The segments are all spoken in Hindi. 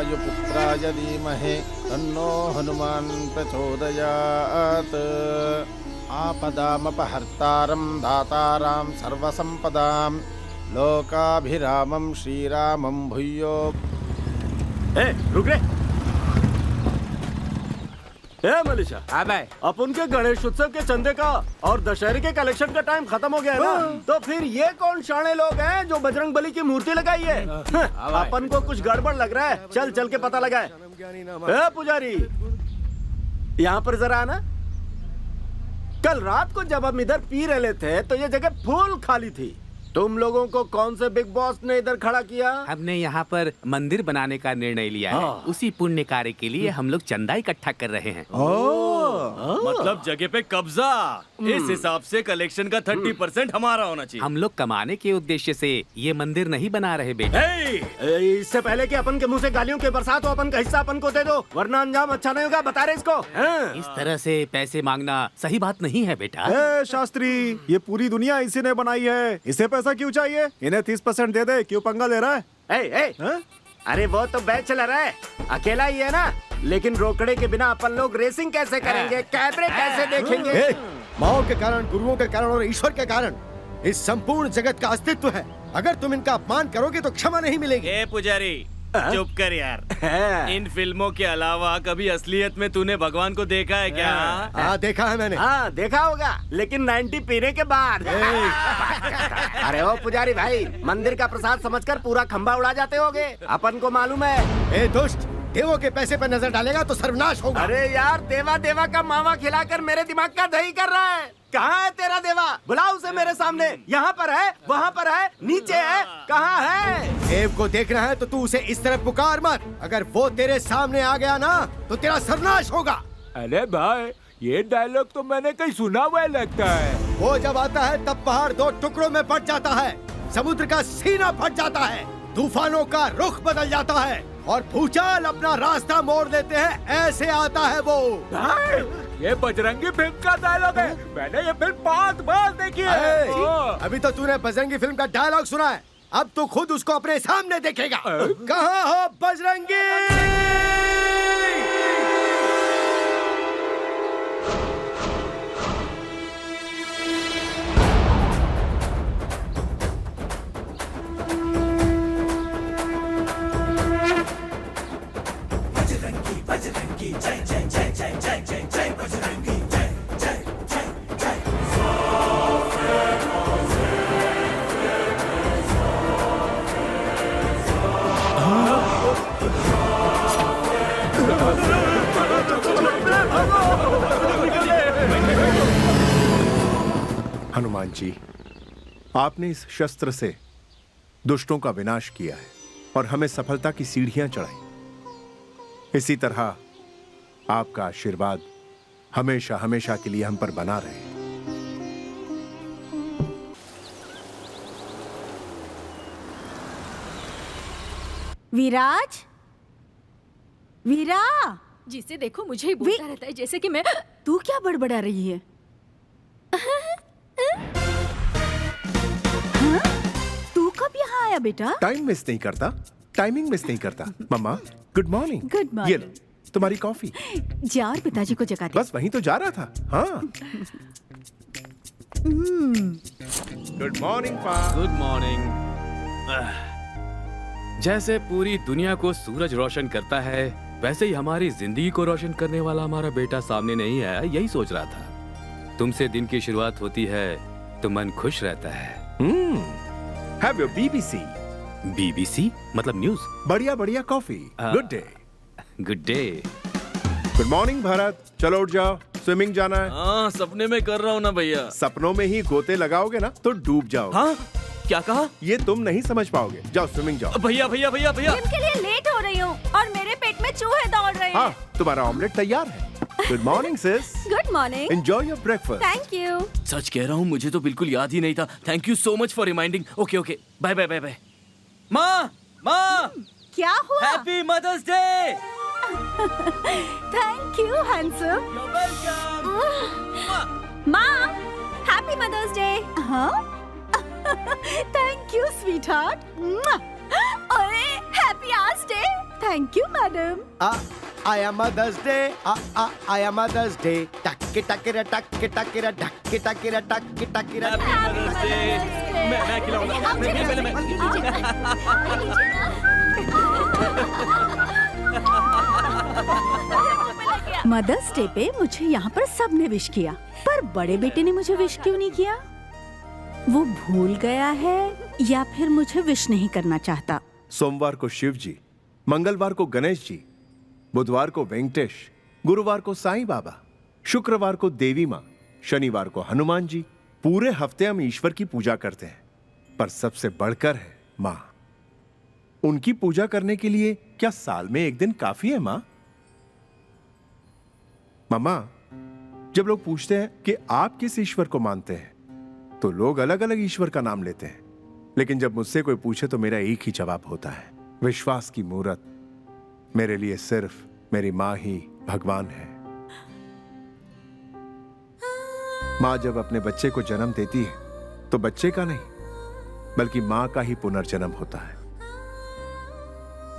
वायुपुत्राय धीमहि तन्नो हनुमान् प्रचोदयात्। आपदामपहर्तारं दातारां सर्वसंपदां लोकाभिरामं श्रीरामं भूयो। रुक रे। मनीषा, हाँ भाई। अपन के गणेश उत्सव के चंदे का और दशहरे के कलेक्शन का टाइम खत्म हो गया है ना, तो फिर ये कौन शाणे लोग हैं जो बजरंग बली की मूर्ति लगाई है? अपन को कुछ गड़बड़ लग रहा है, चल चल के पता लगाए। पुजारी, यहाँ पर जरा आना। कल रात को जब हम इधर पी रहे थे तो ये जगह फुल खाली थी। तुम लोगों को कौन से बिग बॉस ने इधर खड़ा किया? हमने यहाँ पर मंदिर बनाने का निर्णय लिया है। उसी पुण्य कार्य के लिए हम लोग चंदा इकट्ठा कर रहे हैं। मतलब जगह पे कब्जा। इस हिसाब से कलेक्शन का 30% हमारा होना चाहिए। हम लोग कमाने के उद्देश्य से ये मंदिर नहीं बना रहे बेटा। इससे पहले कि अपन के मुंह से गालियों के बरसात हो, अपन का हिस्सा अपन को दे दो, वरना अंजाम अच्छा नहीं होगा। बता रहे इसको। इस तरह से पैसे मांगना सही बात नहीं है बेटा। शास्त्री, ये पूरी दुनिया इसी ने बनाई है, इसे पैसा क्यों चाहिए? इन्हें 30% दे दे। क्यों पंगा ले रहा है? अरे वो तो बैच चला रहा है, अकेला ही है ना। लेकिन रोकड़े के बिना अपन लोग रेसिंग कैसे करेंगे, कैमरे कैसे देखेंगे? माओ के कारण, गुरुओं के कारण और ईश्वर के कारण इस संपूर्ण जगत का अस्तित्व है। अगर तुम इनका अपमान करोगे तो क्षमा नहीं मिलेगी। पुजारी चुप कर यार। इन फिल्मों के अलावा कभी असलियत में तूने भगवान को देखा है क्या? हाँ देखा है मैंने। हाँ देखा होगा, लेकिन 90 पीने के बाद। अरे ओ पुजारी भाई, मंदिर का प्रसाद समझकर पूरा खंबा उड़ा जाते होगे, अपन को मालूम है। ए दुष्ट, देवों के पैसे पर नजर डालेगा तो सर्वनाश होगा। अरे यार, देवा देवा का मावा खिलाकर मेरे दिमाग का दही कर रहा है। कहाँ है तेरा देवा? बुलाओ उसे मेरे सामने। यहाँ पर है, वहाँ पर है, नीचे है, कहाँ है? देव को देखना है तो तू उसे इस तरफ पुकार मत। अगर वो तेरे सामने आ गया ना तो तेरा सर्वनाश होगा। अरे भाई, ये डायलॉग तो मैंने कहीं सुना हुआ लगता है। वो जब आता है तब पहाड़ 2 टुकड़ों में फट जाता है, समुद्र का सीना फट जाता है, तूफानों का रुख बदल जाता है और भूचाल अपना रास्ता मोड़ लेते हैं। ऐसे आता है वो। ये बजरंगी फिल्म का डायलॉग है। मैंने ये फिल्म 5 बार देखी है। अभी तो तूने बजरंगी फिल्म का डायलॉग सुना है, अब तू खुद उसको अपने सामने देखेगा। कहाँ हो बजरंगी? बजरंगी जय जय जय जय जय जय जय बजरंगी जय जय जय जय। हनुमान जी, आपने इस शस्त्र से दुष्टों का विनाश किया है और हमें सफलता की सीढ़ियां चढ़ाई। इसी तरह आपका आशीर्वाद हमेशा हमेशा के लिए हम पर बना रहे। विराज, वीरा, जिसे देखो मुझे ही बोलता रहता है जैसे कि मैं। तू क्या बड़बड़ा रही है? हाँ? तू कब यहाँ आया बेटा? टाइम मिस नहीं करता, टाइमिंग मिस नहीं करता। मम्मा, गुड मॉर्निंग। Good morning. ये लो, तुम्हारी कॉफी। जा और पिताजी को जगा दे। बस वहीं तो जा रहा था। हाँ। गुड मॉर्निंग पा। Good morning. जैसे पूरी दुनिया को सूरज रोशन करता है, वैसे ही हमारी जिंदगी को रोशन करने वाला हमारा बेटा सामने नहीं आया, यही सोच रहा था। तुमसे दिन की शुरुआत होती है तो मन खुश रहता है। Have your BBC. BBC मतलब न्यूज। बढ़िया बढ़िया coffee. Good day. Good day. Good morning Bharat. चलो उठ जाओ, स्विमिंग जाना है। हाँ, सपने में कर रहा हूँ ना भैया। सपनों में ही गोते लगाओगे ना तो डूब जाओ। हाँ? क्या कहा? ये तुम नहीं समझ पाओगे। जाओ स्विमिंग जाओ। भैया भैया भैया भैया। जिम के लिए लेट हो रही हूँ और मेरे पेट में चूहे दौड़ रहे हैं। हाँ, तुम्हारा ऑमलेट तैयार है। Good morning sis. Good morning. Enjoy your breakfast. Thank you. सच कह रहा हूँ, मुझे तो बिल्कुल याद ही नहीं था। Thank you so much for reminding. Okay okay, bye bye bye bye. माँ माँ, क्या हुआ? Happy mother's day. Thank you handsome. You're welcome. माँ, हैप्पी मदर्स डे। हाँ? Thank you sweetheart. अरे हैप्पी प्याज डे। Thank you madam. आया मदर्स डे, आया मदर्स डे। टक्के टक्के टक्के टक्के टक्के टक्के टक्के टक्के। मैं खिलाऊंगा। मदर्स डे पे मुझे यहाँ पर सबने विश किया, पर बड़े बेटे ने मुझे विश क्यों नहीं किया? वो भूल गया है या फिर मुझे विश नहीं करना चाहता? सोमवार को शिव जी, मंगलवार को गणेश जी, बुधवार को वेंकटेश, गुरुवार को साईं बाबा, शुक्रवार को देवी माँ, शनिवार को हनुमान जी। पूरे हफ्ते हम ईश्वर की पूजा करते हैं, पर सबसे बढ़कर है माँ। उनकी पूजा करने के लिए क्या साल में एक दिन काफी है माँ? मामा, जब लोग पूछते हैं कि आप किस ईश्वर को मानते हैं, तो लोग अलग अलग ईश्वर का नाम लेते हैं, लेकिन जब मुझसे कोई पूछे तो मेरा एक ही जवाब होता है, विश्वास की मूरत। मेरे लिए सिर्फ मेरी माँ ही भगवान है। माँ जब अपने बच्चे को जन्म देती है तो बच्चे का नहीं बल्कि माँ का ही पुनर्जन्म होता है।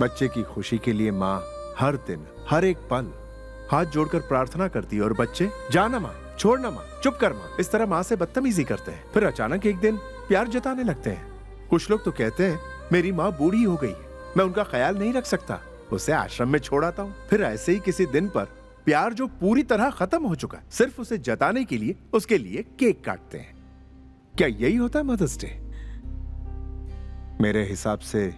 बच्चे की खुशी के लिए माँ हर दिन हर एक पल हाथ जोड़कर प्रार्थना करती है और बच्चे जाना माँ, छोड़ना माँ, चुप कर माँ, इस तरह माँ से बदतमीजी करते हैं। फिर अचानक एक दिन प्यार जताने लगते हैं। कुछ लोग तो कहते हैं मेरी माँ बूढ़ी हो गई है, मैं उनका ख्याल नहीं रख सकता, उसे आश्रम में छोड़ आता हूँ। फिर ऐसे ही किसी दिन पर प्यार जो पूरी तरह खत्म हो चुका है, सिर्फ उसे जताने के लिए उसके लिए केक काटते हैं। क्या यही होता है मदर्स डे? मेरे हिसाब से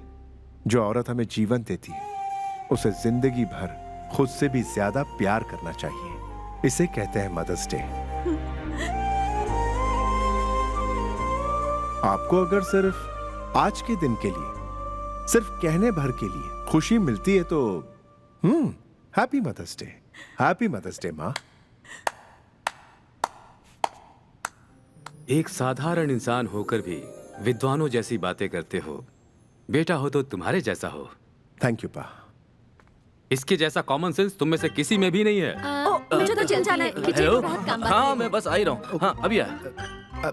जो औरत हमें जीवन देती है उसे जिंदगी भर खुद से भी ज्यादा प्यार करना चाहिए। इसे कहते हैं मदर्स डे। आपको अगर सिर्फ आज के दिन के लिए, सिर्फ कहने भर के लिए खुशी मिलती है तो happy mother's day, happy mother's day माँ। एक साधारण इंसान होकर भी विद्वानों जैसी बातें करते हो। बेटा हो तो तुम्हारे जैसा हो। थैंक यू पा। इसके जैसा कॉमन सेंस तुम में से किसी में भी नहीं है। मुझे तो चल जाना है, किचन में बहुत काम बाकी है। हाँ मैं बस आ ही रहा हूँ। हाँ अभी आया।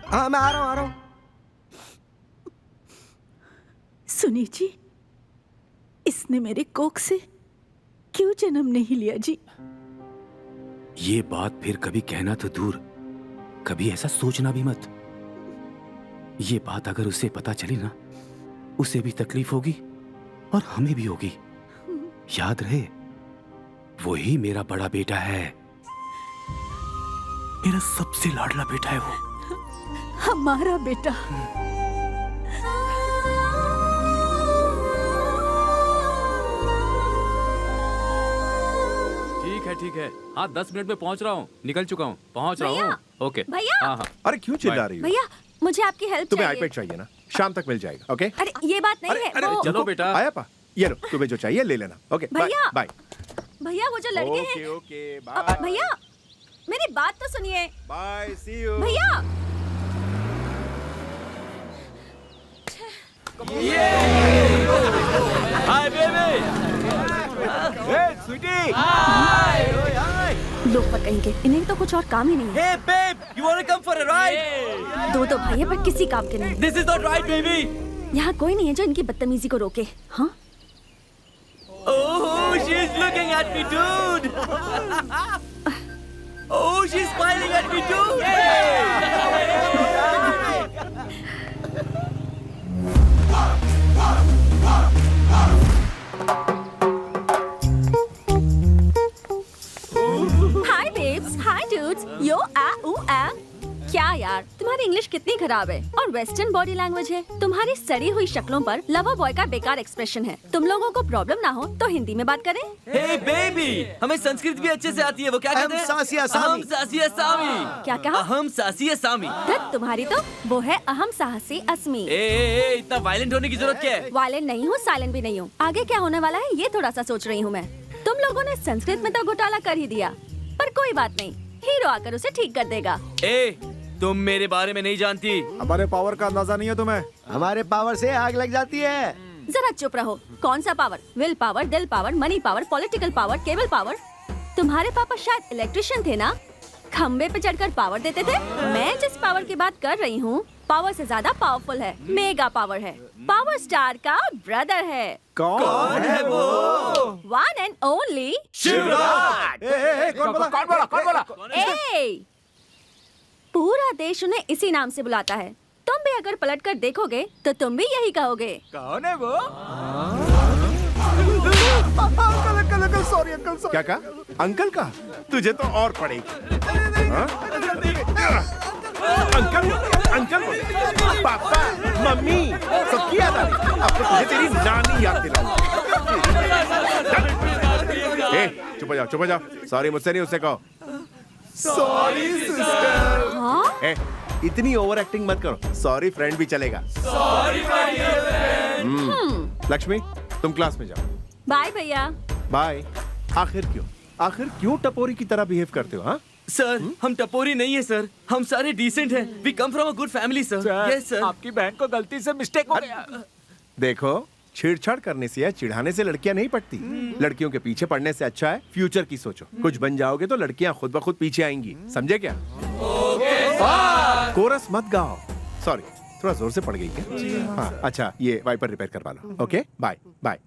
हाँ मैं आ रहा हूँ। सुनी जी, इसने मेरे कोख से क्यों जन्म नहीं लिया जी? ये बात फिर कभी कहना तो दूर, कभी ऐसा सोचना भी मत। ये बात अगर उसे पता चली ना, उसे भी तकलीफ होगी और हमें भी होगी। याद रहे, वो ही मेरा बड़ा बेटा है, मेरा सबसे लाडला बेटा है वो। हमारा बेटा। ठीक है। हाँ 10 मिनट में पहुंच रहा हूँ, निकल चुका हूँ, पहुंच रहा हूँ। ओके भैया। हाँ हाँ। अरे क्यों चिल्ला रही हो? भैया मुझे आपकी हेल्प तुम्हें चाहिए। आईपैड चाहिए ना? शाम तक मिल जाएगा। ओके? अरे ये बात नहीं है। अरे वो... चलो बेटा। आया पा, ये लो, तुम्हें जो चाहिए ले लेना। ओके भैया। बाय। भैया वो जो लड़के हैं। Okay bye. भैया मेरी बात तो सुनिए। Bye, see you. भैया हाय बेबी। स्वीटी। लोग पर कहेंगे, इन्हें तो कुछ और काम ही नहीं है। Hey babe, you wanna come for a ride? दो भाई है पर किसी काम के नहीं। This is not right, baby. यहाँ कोई नहीं है जो इनकी बदतमीजी को रोके। हाँ Oh, she's looking at me, dude. Oh, she's smiling at me, dude. Hi babes, hi dudes, yo आ ऊ आ। क्या यार, तुम्हारी इंग्लिश कितनी खराब है और वेस्टर्न बॉडी लैंग्वेज है। तुम्हारी सड़ी हुई शक्लों पर लवर बॉय का बेकार एक्सप्रेशन है। तुम लोगों को प्रॉब्लम ना हो तो हिंदी में बात करें। Hey baby, हमें संस्कृत भी अच्छे से आती है। वो क्या कहते हैं? अहम सासी असामी। अहम सासी असामी। क्या कहा? अहम सासी असामी। धत तुम्हारी तो वो है अहम साहसी अस्मी। ए, इतना वायलेंट होने की जरूरत क्या है? वायलेंट नहीं हूँ, साइलेंट भी नहीं हूँ। आगे क्या होने वाला है ये थोड़ा सा सोच रही हूँ मैं। तुम लोगों ने संस्कृत में तो घोटाला कर ही दिया, पर कोई बात नहीं, हीरो आकर उसे ठीक कर देगा। ए, तुम मेरे बारे में नहीं जानती। हमारे पावर का अंदाजा नहीं है तुम्हें? हमारे पावर से आग लग जाती है। जरा चुप रहो। कौन सा पावर? विल पावर, दिल power, money power, political power, cable power. तुम्हारे पापा शायद इलेक्ट्रिशियन थे ना, खम्बे पे चढ़कर पावर देते थे। मैं जिस पावर की बात कर रही हूँ पावर से ज्यादा पावरफुल है, मेगा पावर है, पावर स्टार का ब्रदर है। कौन है वो? One and only Shivraj. कौन बोला? ए! पूरा देश उन्हें इसी नाम से बुलाता है। तुम भी अगर पलट कर देखोगे तो तुम भी यही कहोगे। कौन है वो? Uncle sorry uncle sorry. क्या कहा? अंकल का? तुझे तो और पड़ेगी। हाँ? अंकल अंकल पापा मम्मी सबकी याद आ रही। अब तो तुझे तेरी नानी याद दिलाऊंगा। चुप हो जाओ। सॉरी मुझसे नहीं, उससे कहो। Sorry sister. हाँ? इतनी ओवर एक्टिंग मत करो। सॉरी फ्रेंड भी चलेगा। लक्ष्मी तुम क्लास में जाओ। बाय भैया। बाय। आखिर क्यों टपोरी की तरह बिहेव करते हो? हाँ सर हम टपोरी नहीं है सर, हम सारे डिसेंट हैं। We come from a good family sir. Yes sir. आपकी बहन को गलती से मिस्टेक हो गया। देखो छेड़छाड़ करने से या चिढ़ाने से लड़कियां नहीं पड़ती। लड़कियों के पीछे पड़ने से अच्छा है फ्यूचर की सोचो। कुछ बन जाओगे तो लड़कियां खुद ब खुद पीछे आएंगी। समझे क्या? कोरस मत गाओ। सॉरी थोड़ा जोर से पड़ गई क्या? हाँ अच्छा ये वाइपर रिपेयर करवा लो। Okay bye bye.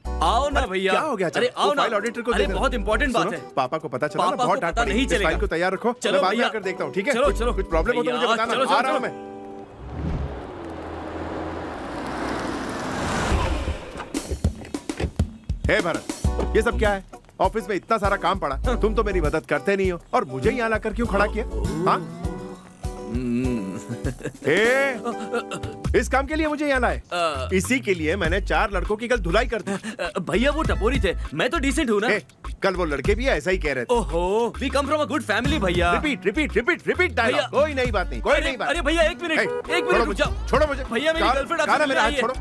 आओ ना भैया। क्या हो गया? अरे आओ ना। फाइल ऑडिटर को अरे दे दो। बहुत इंपॉर्टेंट बात सुनो, है। पापा को पता चला ना पापा बहुत को डांट पता पड़ेगी। नहीं इस चलेगा। फाइल को तैयार रखो। चलो मैं बाद में भैया। आकर देखता हूँ। ठीक है? चलो, चलो। कुछ प्रॉब्लम हो तो मुझे भैया, बताना। चलो, आ रहा हूँ चलो। मैं। हे भरत ये सब क्या है? ऑफिस में इतना सारा काम पड़ा, तुम तो मेरी मदद करते नहीं हो और मुझे यहाँ लाकर क्यों खड़ा किया? हाँ? इस काम के लिए मुझे यहाँ लाए? इसी के लिए मैंने 4 लड़कों की कल धुलाई कर दी। भैया वो टपोरी थे, मैं तो डिसेंट हूँ ना। कल वो लड़के भी ऐसा ही कह रहे थे। ओहो we come from a good family भैया। Repeat dialogue. कोई नई बात नहीं, कोई नई बात। अरे भैया एक मिनट रुक जाओ। छोड़ो मुझे। भैया मेरी गर्लफ्रेंड कहाँ है? मेरा हाथ छोड़ो।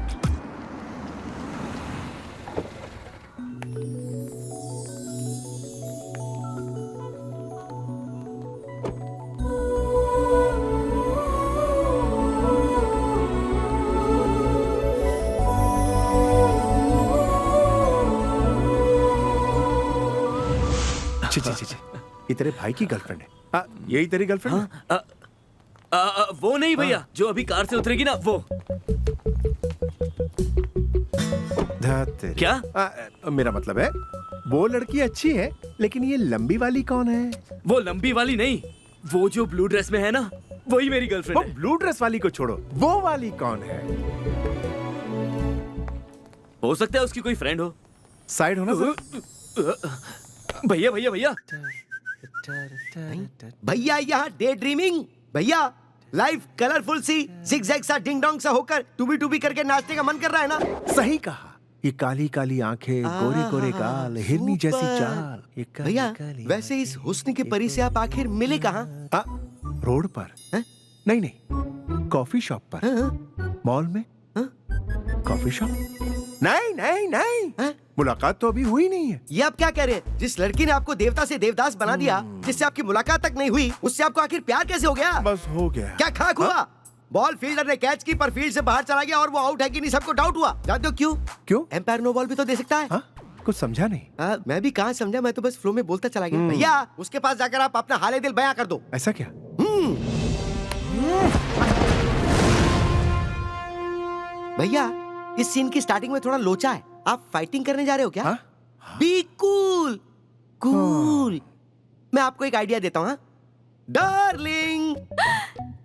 छी। ये तेरे भाई की गर्लफ्रेंड है? यही तेरी गर्लफ्रेंड है? वो नहीं भैया, जो अभी कार से उतरेगी ना वो। क्या? मेरा मतलब है वो लड़की अच्छी है लेकिन ये लंबी वाली कौन है? वो लंबी वाली नहीं, वो जो ब्लू ड्रेस में है ना वही मेरी गर्लफ्रेंड है। ब्लू ड्रेस वाली को छोड़ो, वो वाली कौन है? हो सकता है उसकी कोई फ्रेंड हो। साइड होना सर। भैया भैया यहाँ डे ड्रीमिंग। भैया लाइफ कलरफुल सी जिगजैग सा डिंग डोंग सा होकर टूबी करके नाचने का मन कर रहा है ना? सही कहा। ये काली काली आंखें, गोरे गोरे गाल, हिरनी जैसी चाल। ये काली भैया काली वैसे इस हुस्न की परी से आप आखिर मिले कहाँ? रोड पर। नहीं कॉफी शॉप पर। मॉल में। Coffee shop? नहीं मुलाकात तो अभी हुई नहीं है। ये आप क्या कह रहे हैं? जिस लड़की ने आपको देवता से देवदास बना दिया, जिससे आपकी मुलाकात तक नहीं हुई, उससे आपको आखिर प्यार कैसे हो गया? बस हो गया। क्या खाक हुआ? बॉल फील्डर ने कैच की पर फील्ड से बाहर चला गया और वो आउट है कि नहीं सबको डाउट हुआ। जानते हो क्यों? एम्पायर नो बॉल भी तो दे सकता है। कुछ समझा नहीं। मैं भी कहाँ समझा, मैं तो बस फ्लो में बोलता चला गया। भैया उसके पास जाकर आप अपना हाले दिल बयां कर दो। ऐसा क्या? भैया इस सीन की स्टार्टिंग में थोड़ा लोचा है। आप फाइटिंग करने जा रहे हो क्या? Be cool. मैं आपको एक आइडिया देता हूँ। डार्लिंग।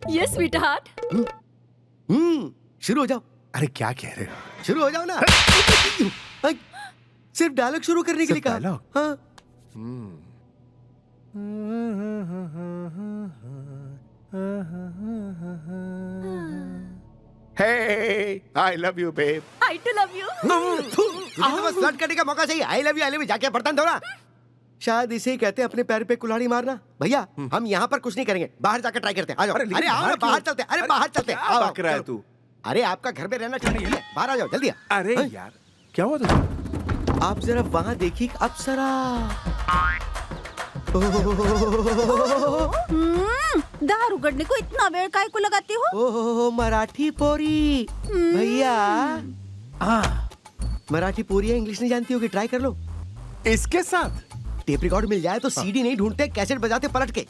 Yes sweetheart. शुरू हो जाओ। अरे क्या कह रहे हो? शुरू हो जाओ ना। सिर्फ डायलॉग शुरू करने के लिए कहा। डायलॉग? हाँ। Hey, I love you, babe. I too love you. तुझे तो बस फ्लर्ट करने का मौका चाहिए। आई लव यू जाके बर्तन धोना। शायद इसे ही कहते हैं अपने पैर पे कुल्हाड़ी मारना। भैया हम यहाँ पर कुछ नहीं करेंगे, बाहर जाकर ट्राई करते हैं। आ जाओ। अरे आओ ना, बाहर चलते हैं। अरे बाहर चलते हैं। क्या बक रहा है तू? अरे आपका घर में रहना चाहिए, बाहर आ जाओ जल्दी। अरे यार क्या हुआ तुझे? आप जरा वहाँ देखिए अप्सरा। दारू गड़ने को इतना वेळ काय को लगाती हो? ओहो मराठी पोरी। भैया मराठी पोरी है, इंग्लिश नहीं जानती होगी, ट्राई कर लो। इसके साथ टेप रिकॉर्ड मिल जाए तो सीडी नहीं ढूंढते, कैसेट बजाते पलट के।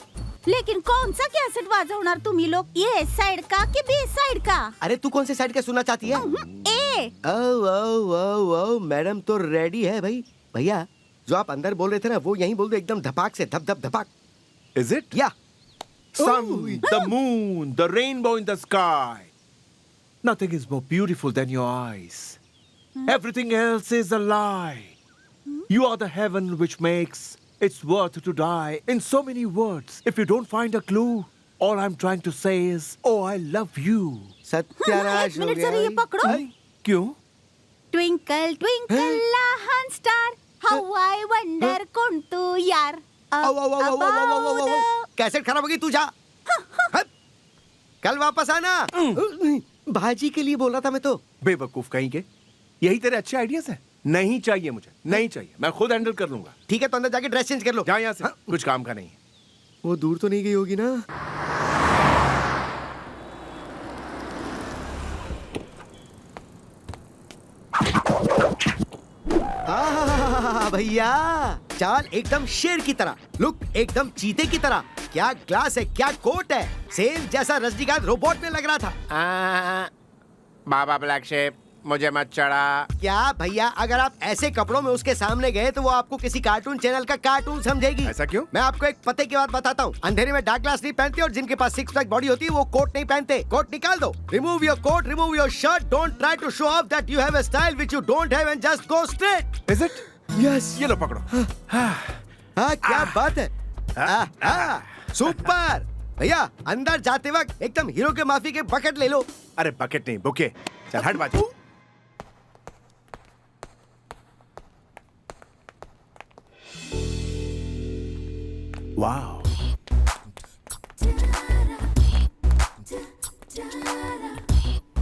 लेकिन कौन सा कैसेट वाजवणार तुम्ही लोग? ये साइड का कि बी साइड का? अरे तू कौन से साइड का सुनना चाहती है? ए ओ मैडम तो रेडी है भाई। भैया जो आप अंदर बोल रहे थे ना वो यहीं बोल दो, एकदम धपाक से, धप धप धपाक। Is it? या Sun, the moon, the rainbow in the sky. Nothing is more beautiful than your eyes. Everything else is a lie. You are the heaven which makes it's worth to die. In so many words, if you don't find a clue, all I'm trying to say is, oh, I love you. सत्यानाश हो मिनट गया जरा ये भाई। पकड़ो। क्यों? ट्विंकल ट्विंकल लहान स्टार, हाउ आई वंडर कोण तू यार? कैसेट खराब होगी, तू जा। हट। कल वापस आना। भाजी के लिए बोल रहा था मैं तो। बेवकूफ कहीं के। यही तेरे अच्छे आइडियाज हैं। नहीं चाहिए मुझे, नहीं चाहिए। मैं खुद हैंडल कर लूंगा। ठीक है तो अंदर जाके ड्रेस चेंज कर लो। जा यहाँ से। कुछ काम का नहीं है। वो दूर तो नहीं गई होगी ना? भैया चाल एकदम शेर की तरह, लुक एकदम चीते की तरह। क्या ग्लास है, क्या कोट है, सेम जैसा रजनीकांत रोबोट में लग रहा था। बाबा ब्लैक शेप, मुझे मत चढ़ा। क्या भैया, अगर आप ऐसे कपड़ों में उसके सामने गए तो वो आपको किसी कार्टून चैनल का कार्टून समझेगी। ऐसा क्यों? मैं आपको एक पते की बात बताता हूँ। अंधेरे में डार्क ग्लास नहीं पहनते और जिनके पास सिक्स पैक बॉडी होती है वो कोट नहीं पहनते। कोट निकाल दो। Remove your coat, remove your shirt. Don't try to show off that you have a style which you don't have and just go straight. Is it? Yes. ये लो पकड़ो। हाँ क्या बात है। सुपर भैया, अंदर जाते वक्त एकदम हीरो के माफी के बकेट ले लो। अरे बकेट नहीं, बुके। चल हट बाजू। Wow.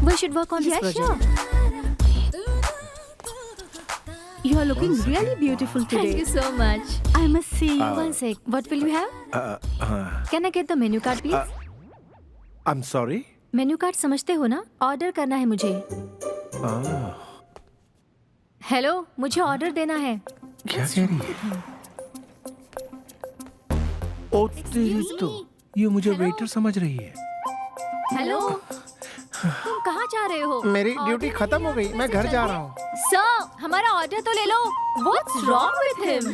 We should work on this project. You are looking really beautiful Thank today. you so much. I must see you. One sec. What will you have? Can I get the menu card, please? I'm sorry. Menu card समझते हो ना? ऑर्डर करना है मुझे। हेलो, मुझे ऑर्डर देना है। क्या कह रही है? ओ तेरी तो, ये मुझे वेटर समझ रही है। हेलो, तुम कहाँ जा रहे हो? मेरी ड्यूटी खत्म हो गई, मैं घर जा रहा हूँ। सर, हमारा ऑर्डर तो ले लो। What's wrong with him?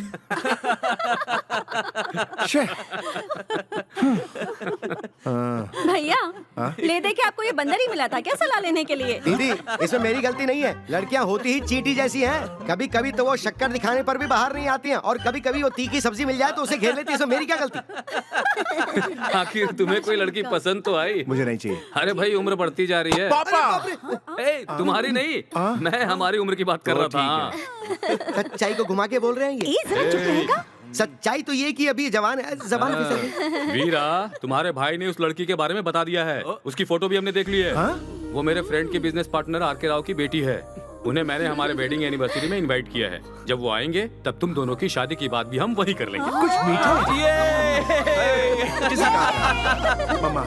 भैया, ले दे के आपको ये बंदर ही मिला था क्या सलाह लेने के लिए? दीदी इसमें मेरी गलती नहीं है। लड़कियां होती ही चींटी जैसी हैं। कभी कभी तो वो शक्कर दिखाने पर भी बाहर नहीं आती हैं और कभी कभी वो तीखी सब्जी मिल जाए तो उसे घेर लेती है। इसमें मेरी क्या गलती? आखिर तुम्हें कोई लड़की पसंद तो आई? मुझे नहीं चाहिए। अरे भाई, उम्र बढ़ती जा रही है। पापा! ए, तुम्हारी नहीं, मैं हमारी उम्र की बात कर रहा था। सच्चाई को घुमा के बोल रहे हैं ये। जरा चुप रहेगा? सच्चाई तो ये कि अभी जवान है, जबान फिसल गई। वीरा, तुम्हारे भाई ने उस लड़की के बारे में बता दिया है। उसकी फोटो भी हमने देख ली है। वो मेरे फ्रेंड के बिजनेस पार्टनर आर.के. राव की बेटी है। उन्हें मैंने हमारे वेडिंग एनिवर्सरी में इनवाइट किया है। जब वो आएंगे तब तुम दोनों की शादी की बात भी हम वही कर लेंगे। कुछ मीठा। मम्मा।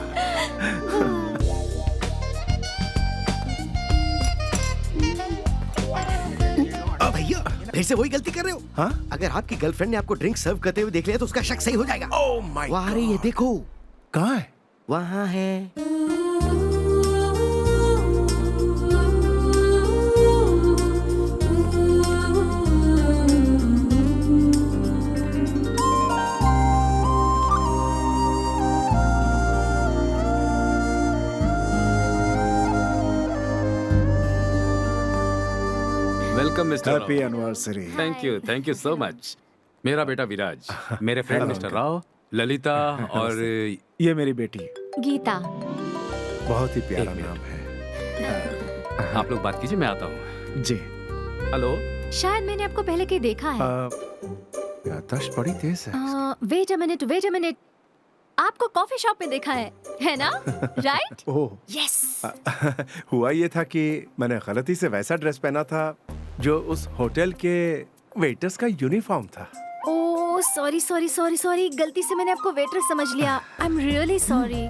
भैया फिर से वही गलती कर रहे हो। हाँ? अगर आपकी गर्लफ्रेंड ने आपको ड्रिंक सर्व करते हुए देख लिया तो उसका शक सही हो जाएगा। Oh my God. वहाँ ये देखो। कहाँ है? वहाँ है। Welcome mister happy anniversary. Thank you so much. मेरा बेटा विराज, मेरे फ्रेंड मिस्टर राव, ललिता और ये मेरी बेटी। गीता। बहुत ही प्यारा नाम है। आप लोग बात कीजिए, मैं आता हूँ। जी। हेलो। शायद मैंने आपको पहले कहीं देखा है। याददाश्त बड़ी तेज है। Wait a minute. आपको कॉफी शॉप में देखा है ना? राइट? Oh yes. हुआ ये था कि मैंने गलती से वैसा ड्रेस पहना था जो उस होटल के वेटर्स का यूनिफॉर्म था। ओह सॉरी, गलती से मैंने आपको वेटर समझ लिया। I am really sorry.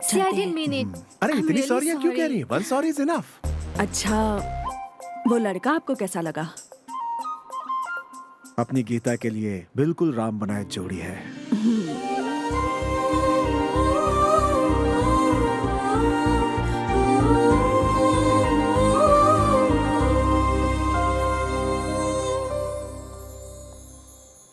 See I didn't mean it. अरे इतनी सॉरी क्यों कह रही है? One sorry is enough. अच्छा, वो लड़का आपको कैसा लगा? अपनी गीता के लिए बिल्कुल राम बनाए जोड़ी है।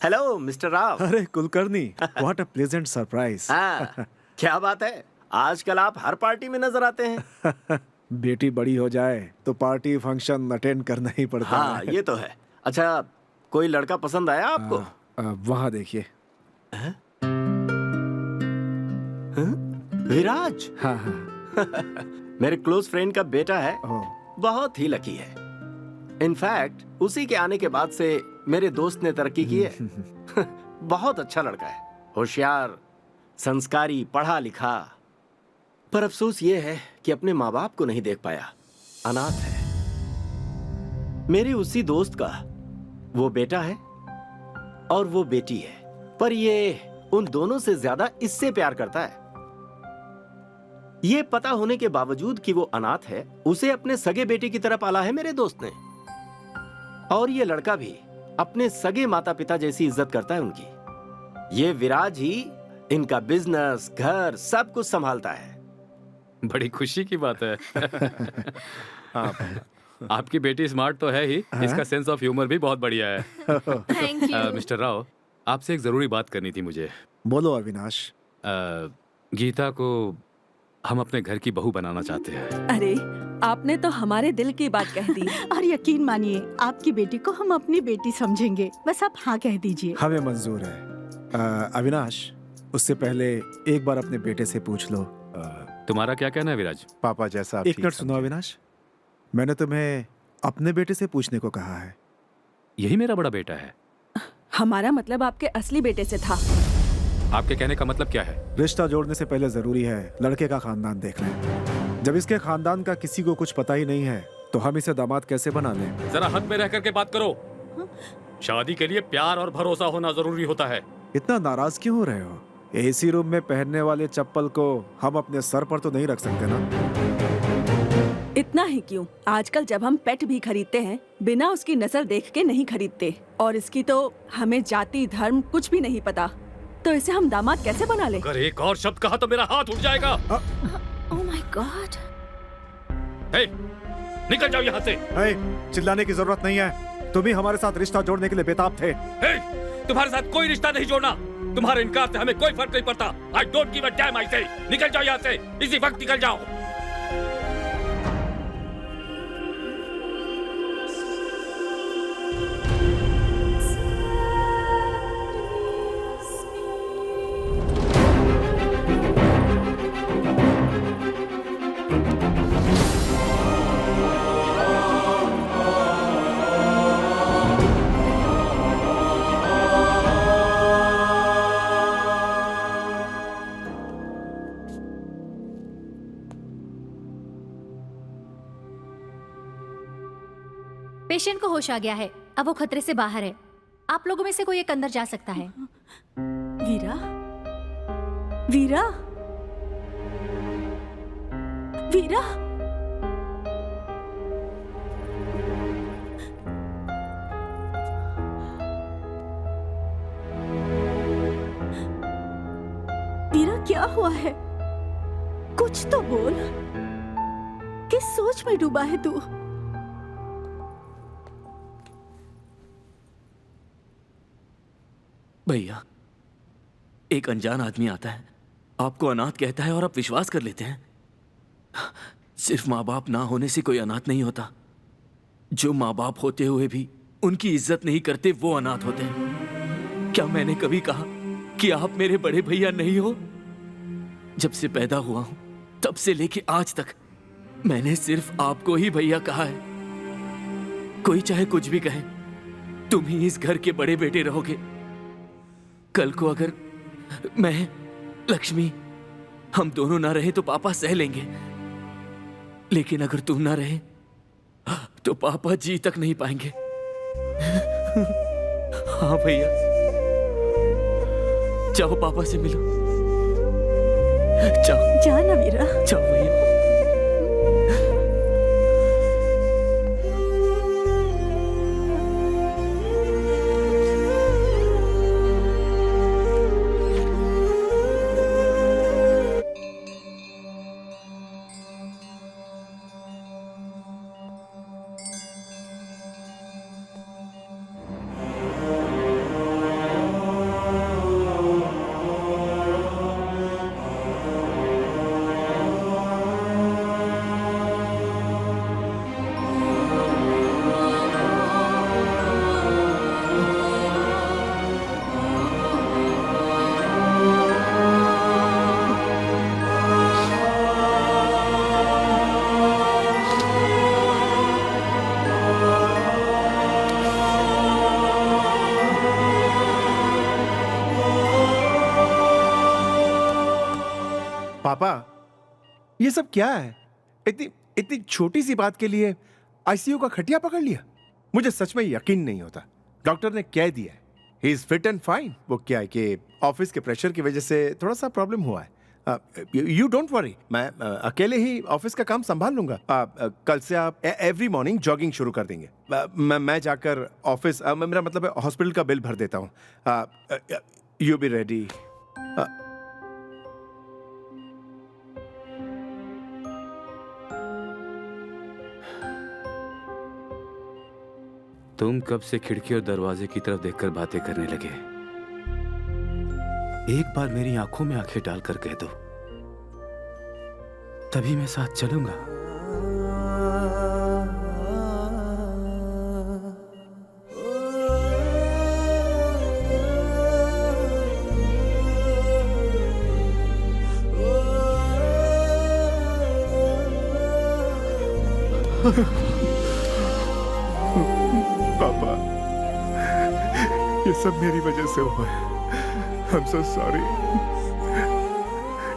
Hello mister Rao. अरे Kulkarni, what a pleasant surprise. हाँ, क्या बात है, आजकल आप हर पार्टी में नजर आते हैं। बेटी बड़ी हो जाए तो पार्टी फंक्शन अटेंड करना ही पड़ता हाँ, है। ये तो है। अच्छा, कोई लड़का पसंद आया आपको? वहाँ देखिए। विराज। हाँ हाँ। मेरे क्लोज फ्रेंड का बेटा है, ओह, बहुत ही लकी है। इनफैक्ट उसी के आने के बाद से मेरे दोस्त ने तरक्की की है। बहुत अच्छा लड़का है, होशियार, संस्कारी, पढ़ा लिखा। पर अफसोस ये है कि अपने माँ बाप को नहीं देख पाया, अनाथ है। मेरे उसी दोस्त का वो बेटा है और वो बेटी है, पर ये उन दोनों से ज्यादा इससे प्यार करता है। ये पता होने के बावजूद कि वो अनाथ है, उसे अपने सगे बेटे की तरह पाला है मेरे दोस्त ने। और ये लड़का भी अपने सगे माता पिता जैसी इज्जत करता है उनकी। ये विराज ही इनका बिजनेस, घर, सब कुछ संभालता है। बड़ी खुशी की बात है। हाँ, आपकी बेटी स्मार्ट तो है ही, इसका सेंस ऑफ ह्यूमर भी बहुत बढ़िया है। Thank you. मिस्टर राव, आपसे एक जरूरी बात करनी थी मुझे। बोलो अविनाश। गीता को हम अपने घर की बहू बनाना चाहते हैं। अरे आपने तो हमारे दिल की बात कह दी। और यकीन मानिए, आपकी बेटी को हम अपनी बेटी समझेंगे। बस आप हाँ कह दीजिए। हमें मंजूर है। अविनाश, उससे पहले एक बार अपने बेटे से पूछ लो। तुम्हारा क्या कहना है विराज? पापा जैसा आप एक ठीक मिनट सुनो समझें। अविनाश, मैंने तुम्हें अपने बेटे से पूछने को कहा है। यही मेरा बड़ा बेटा है। हमारा मतलब आपके असली बेटे से था। आपके कहने का मतलब क्या है? रिश्ता जोड़ने से पहले जरूरी है लड़के का खानदान देख लें। जब इसके खानदान का किसी को कुछ पता ही नहीं है तो हम इसे दामाद कैसे बना लें? जरा हद में रह करके बात करो। शादी के लिए प्यार और भरोसा होना जरूरी होता है। इतना नाराज क्यों हो रहे हो? एसी रूम में पहनने वाले चप्पल को हम अपने सर पर तो नहीं रख सकते ना? इतना ही क्यों, आजकल जब हम पेट भी खरीदते हैं बिना उसकी नस्ल देख के नहीं खरीदते। और इसकी तो हमें जाति धर्म कुछ भी नहीं पता, तो इसे हम दामाद कैसे बना ले? अगर एक और शब्द कहा तो मेरा हाथ उठ जाएगा। Oh my God. हे, निकल जाओ यहाँ से। चिल्लाने की जरूरत नहीं है, तुम ही हमारे साथ रिश्ता जोड़ने के लिए बेताब थे। हे, तुम्हारे साथ कोई रिश्ता नहीं जोड़ना। तुम्हारे इनकार से हमें कोई फर्क नहीं पड़ता। I don't give a damn. I say निकल जाओ यहाँ से, इसी वक्त निकल जाओ। पेशेंट को होश आ गया है, अब वो खतरे से बाहर है। आप लोगों में से कोई एक अंदर जा सकता है। वीरा, वीरा, वीरा। वीरा, क्या हुआ है? कुछ तो बोल। किस सोच में डूबा है तू? भैया, एक अनजान आदमी आता है, आपको अनाथ कहता है और आप विश्वास कर लेते हैं। सिर्फ माँ बाप ना होने से कोई अनाथ नहीं होता। जो माँ बाप होते हुए भी उनकी इज्जत नहीं करते वो अनाथ होते हैं। क्या मैंने कभी कहा कि आप मेरे बड़े भैया नहीं हो? जब से पैदा हुआ हूं तब से लेके आज तक मैंने सिर्फ आपको ही भैया कहा है। कोई चाहे कुछ भी कहे, तुम ही इस घर के बड़े बेटे रहोगे। कल को अगर मैं, लक्ष्मी, हम दोनों ना रहे तो पापा सह लेंगे, लेकिन अगर तुम ना रहे तो पापा जी तक नहीं पाएंगे। हाँ भैया, जाओ पापा से मिलो। जाओ जाना वीरा। जाओ भैया। ये सब क्या है? इतनी इतनी छोटी सी बात के लिए आईसीयू का खटिया पकड़ लिया? मुझे सच में यकीन नहीं होता। डॉक्टर ने कह दिया है he is fit and fine. वो क्या है कि ऑफिस के प्रेशर की वजह से थोड़ा सा प्रॉब्लम हुआ है। यू डोंट वरी, मैं अकेले ही ऑफिस का काम संभाल लूंगा। कल से आप एवरी मॉर्निंग जॉगिंग शुरू कर देंगे। मैं जाकर ऑफिस, मेरा मतलब है हॉस्पिटल का बिल भर देता हूँ। You be ready. तुम कब से खिड़की और दरवाजे की तरफ देखकर बातें करने लगे? एक बार मेरी आंखों में आंखें डालकर कह दो, तभी मैं साथ चलूंगा। पापा, ये सब मेरी वजह से हुआ है। I'm so sorry।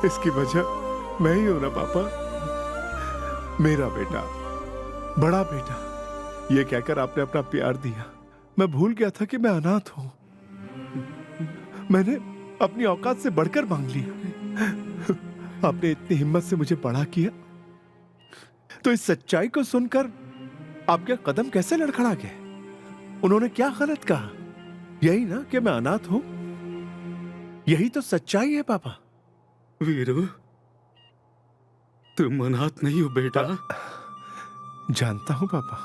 इसकी वजह मैं ही हूं ना पापा। मेरा बेटा, बड़ा बेटा, ये कहकर आपने अपना प्यार दिया। मैं भूल गया था कि मैं अनाथ हूं। मैंने अपनी औकात से बढ़कर मांग लिया। आपने इतनी हिम्मत से मुझे बड़ा किया, तो इस सच्चाई को सुनकर आपके कदम कैसे लड़खड़ा गए? उन्होंने क्या गलत कहा? यही ना कि मैं अनाथ हूं। यही तो सच्चाई है पापा। वीरू, तुम अनाथ नहीं हो बेटा। जानता हूं पापा,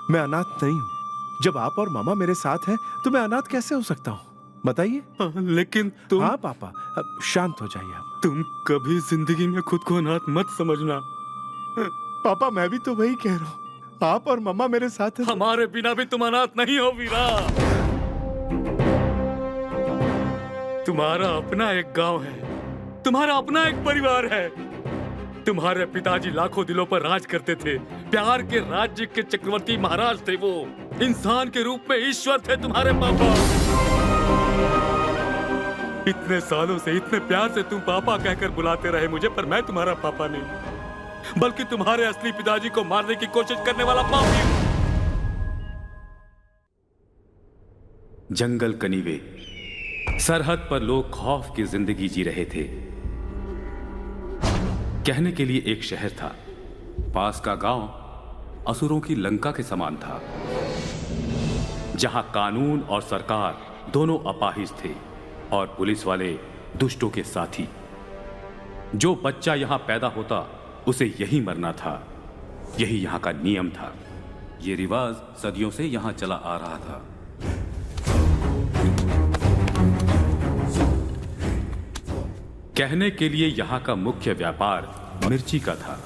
मैं अनाथ नहीं हूं। जब आप और मामा मेरे साथ हैं तो मैं अनाथ कैसे हो सकता हूं? बताइए। लेकिन तुम। हाँ पापा, अब शांत हो जाइए आप। तुम कभी जिंदगी में खुद को अनाथ मत समझना। पापा, मैं भी तो वही कह रहा हूं। आप और मम्मा मेरे साथ हैं। हमारे बिना भी तुम अनाथ नहीं हो वीरा। तुम्हारा अपना एक गांव है, तुम्हारा अपना एक परिवार है। तुम्हारे पिताजी लाखों दिलों पर राज करते थे। प्यार के राज्य के चक्रवर्ती महाराज थे वो। इंसान के रूप में ईश्वर थे तुम्हारे पापा। इतने सालों से इतने प्यार से तुम पापा कहकर बुलाते रहे मुझे, पर मैं तुम्हारा पापा नहीं, बल्कि तुम्हारे असली पिताजी को मारने की कोशिश करने वाला पापी हूं। जंगल कनीवे, सरहद पर लोग खौफ की जिंदगी जी रहे थे। कहने के लिए एक शहर था, पास का गांव असुरों की लंका के समान था, जहां कानून और सरकार दोनों अपाहिज थे और पुलिस वाले दुष्टों के साथी। जो बच्चा यहां पैदा होता उसे यही मरना था। यही यहां का नियम था। यह रिवाज सदियों से यहां चला आ रहा था। कहने के लिए यहां का मुख्य व्यापार मिर्ची का था,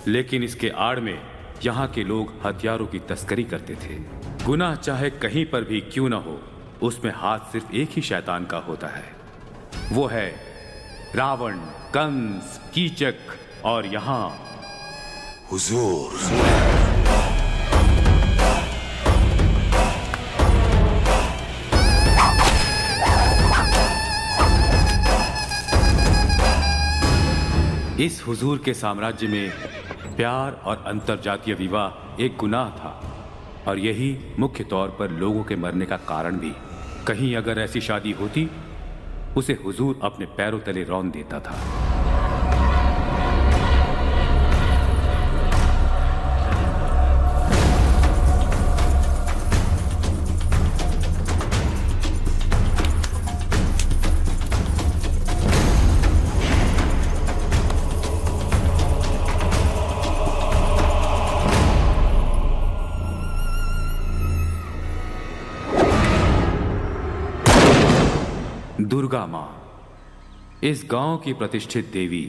लेकिन इसके आड़ में यहां के लोग हथियारों की तस्करी करते थे। गुनाह चाहे कहीं पर भी क्यों ना हो, उसमें हाथ सिर्फ एक ही शैतान का होता है, वो है रावण, कंस, कीचक और यहां हुजूर। इस हुजूर के साम्राज्य में प्यार और अंतरजातीय विवाह एक गुनाह था, और यही मुख्य तौर पर लोगों के मरने का कारण भी। कहीं अगर ऐसी शादी होती, उसे हुजूर अपने पैरों तले रौंद देता था। दुर्गा मां, इस गांव की प्रतिष्ठित देवी।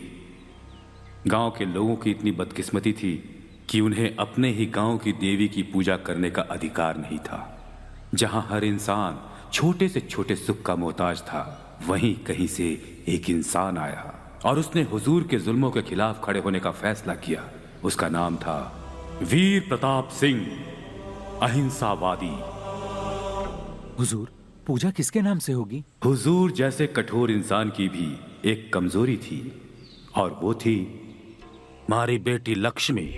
गांव के लोगों की इतनी बदकिस्मती थी कि उन्हें अपने ही गांव की देवी की पूजा करने का अधिकार नहीं था। जहां हर इंसान छोटे से छोटे सुख का मोहताज था, वहीं कहीं से एक इंसान आया और उसने हुजूर के जुल्मों के खिलाफ खड़े होने का फैसला किया। उसका नाम था वीर प्रताप सिंह, अहिंसावादी। हुजूर, पूजा किसके नाम से होगी? हुजूर जैसे कठोर इंसान की भी एक कमजोरी थी, और वो थी हमारी बेटी लक्ष्मी।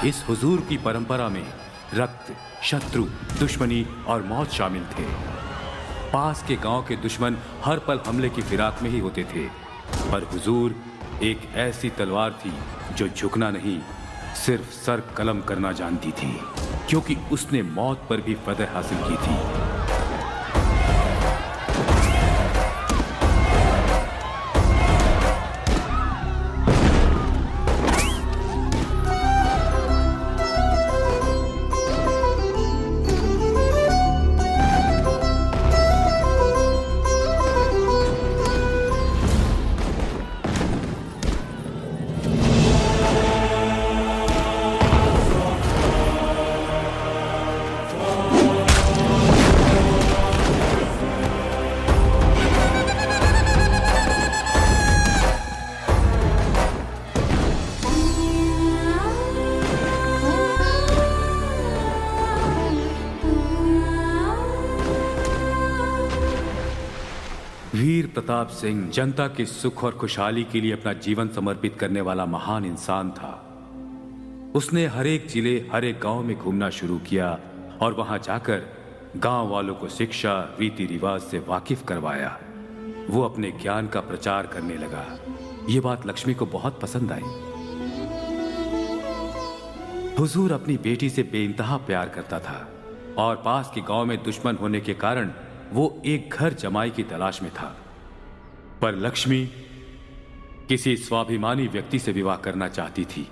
इस हुजूर की परंपरा में रक्त, शत्रु, दुश्मनी और मौत शामिल थे। पास के गांव के दुश्मन हर पल हमले की फिराक में ही होते थे, पर हुजूर एक ऐसी तलवार थी जो झुकना नहीं, सिर्फ सर कलम करना जानती थी, क्योंकि उसने मौत पर भी फतह हासिल की थी। वीर प्रताप सिंह जनता के सुख और खुशहाली के लिए अपना जीवन समर्पित करने वाला महान इंसान था। उसने हर एक जिले, हर एक गांव में घूमना शुरू किया और वहां जाकर गांव वालों को शिक्षा, रीति रिवाज से वाकिफ करवाया। वो अपने ज्ञान का प्रचार करने लगा। ये बात लक्ष्मी को बहुत पसंद आई। हुजूर अपनी बेटी से बेइंतहा प्यार करता था और पास के गांव में दुश्मन होने के कारण वो एक घर जमाई की तलाश में था, पर लक्ष्मी किसी स्वाभिमानी व्यक्ति से विवाह करना चाहती थी।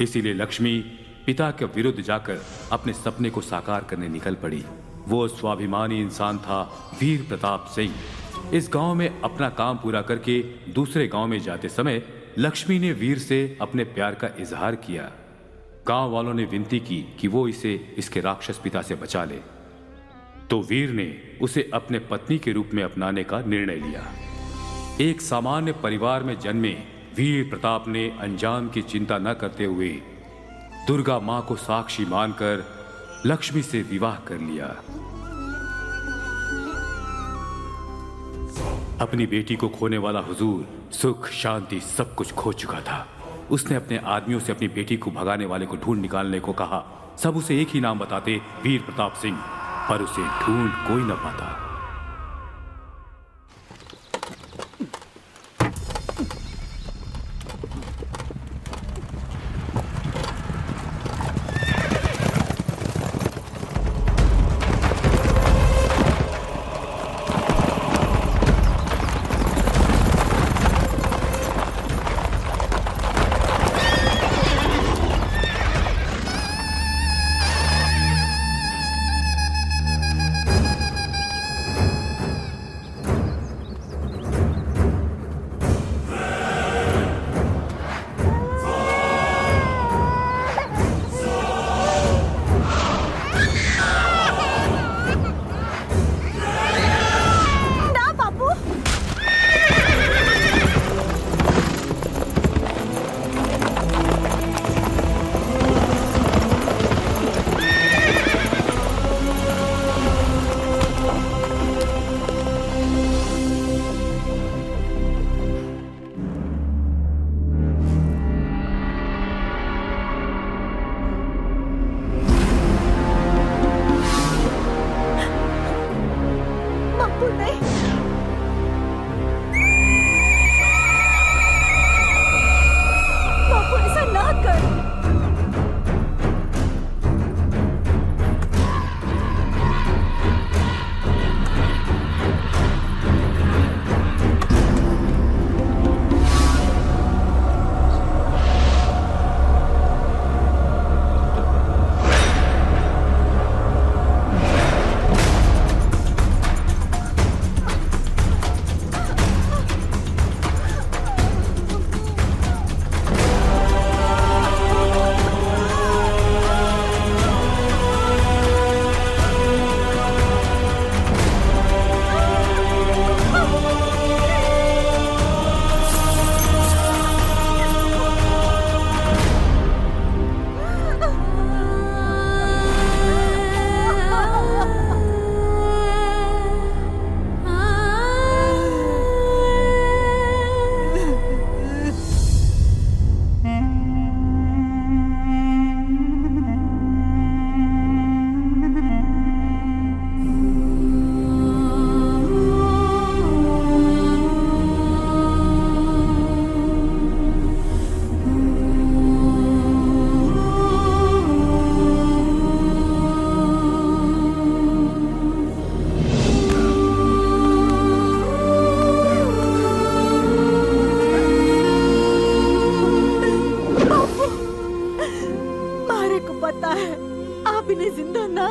इसीलिए लक्ष्मी पिता के विरुद्ध जाकर अपने सपने को साकार करने निकल पड़ी। वो स्वाभिमानी इंसान था वीर प्रताप सिंह। इस गांव में अपना काम पूरा करके दूसरे गांव में जाते समय लक्ष्मी ने वीर से अपने प्यार का इजहार किया। गांव वालों ने विनती की कि वो इसे इसके राक्षस पिता से बचा ले, तो वीर ने उसे अपने पत्नी के रूप में अपनाने का निर्णय लिया। एक सामान्य परिवार में जन्मे वीर प्रताप ने अंजाम की चिंता न करते हुए दुर्गा मां को साक्षी मानकर लक्ष्मी से विवाह कर लिया। अपनी बेटी को खोने वाला हुजूर सुख, शांति सब कुछ खो चुका था। उसने अपने आदमियों से अपनी बेटी को भगाने वाले को ढूंढ निकालने को कहा। सब उसे एक ही नाम बताते, वीर प्रताप सिंह, पर उसे ढूंढ कोई न पाता।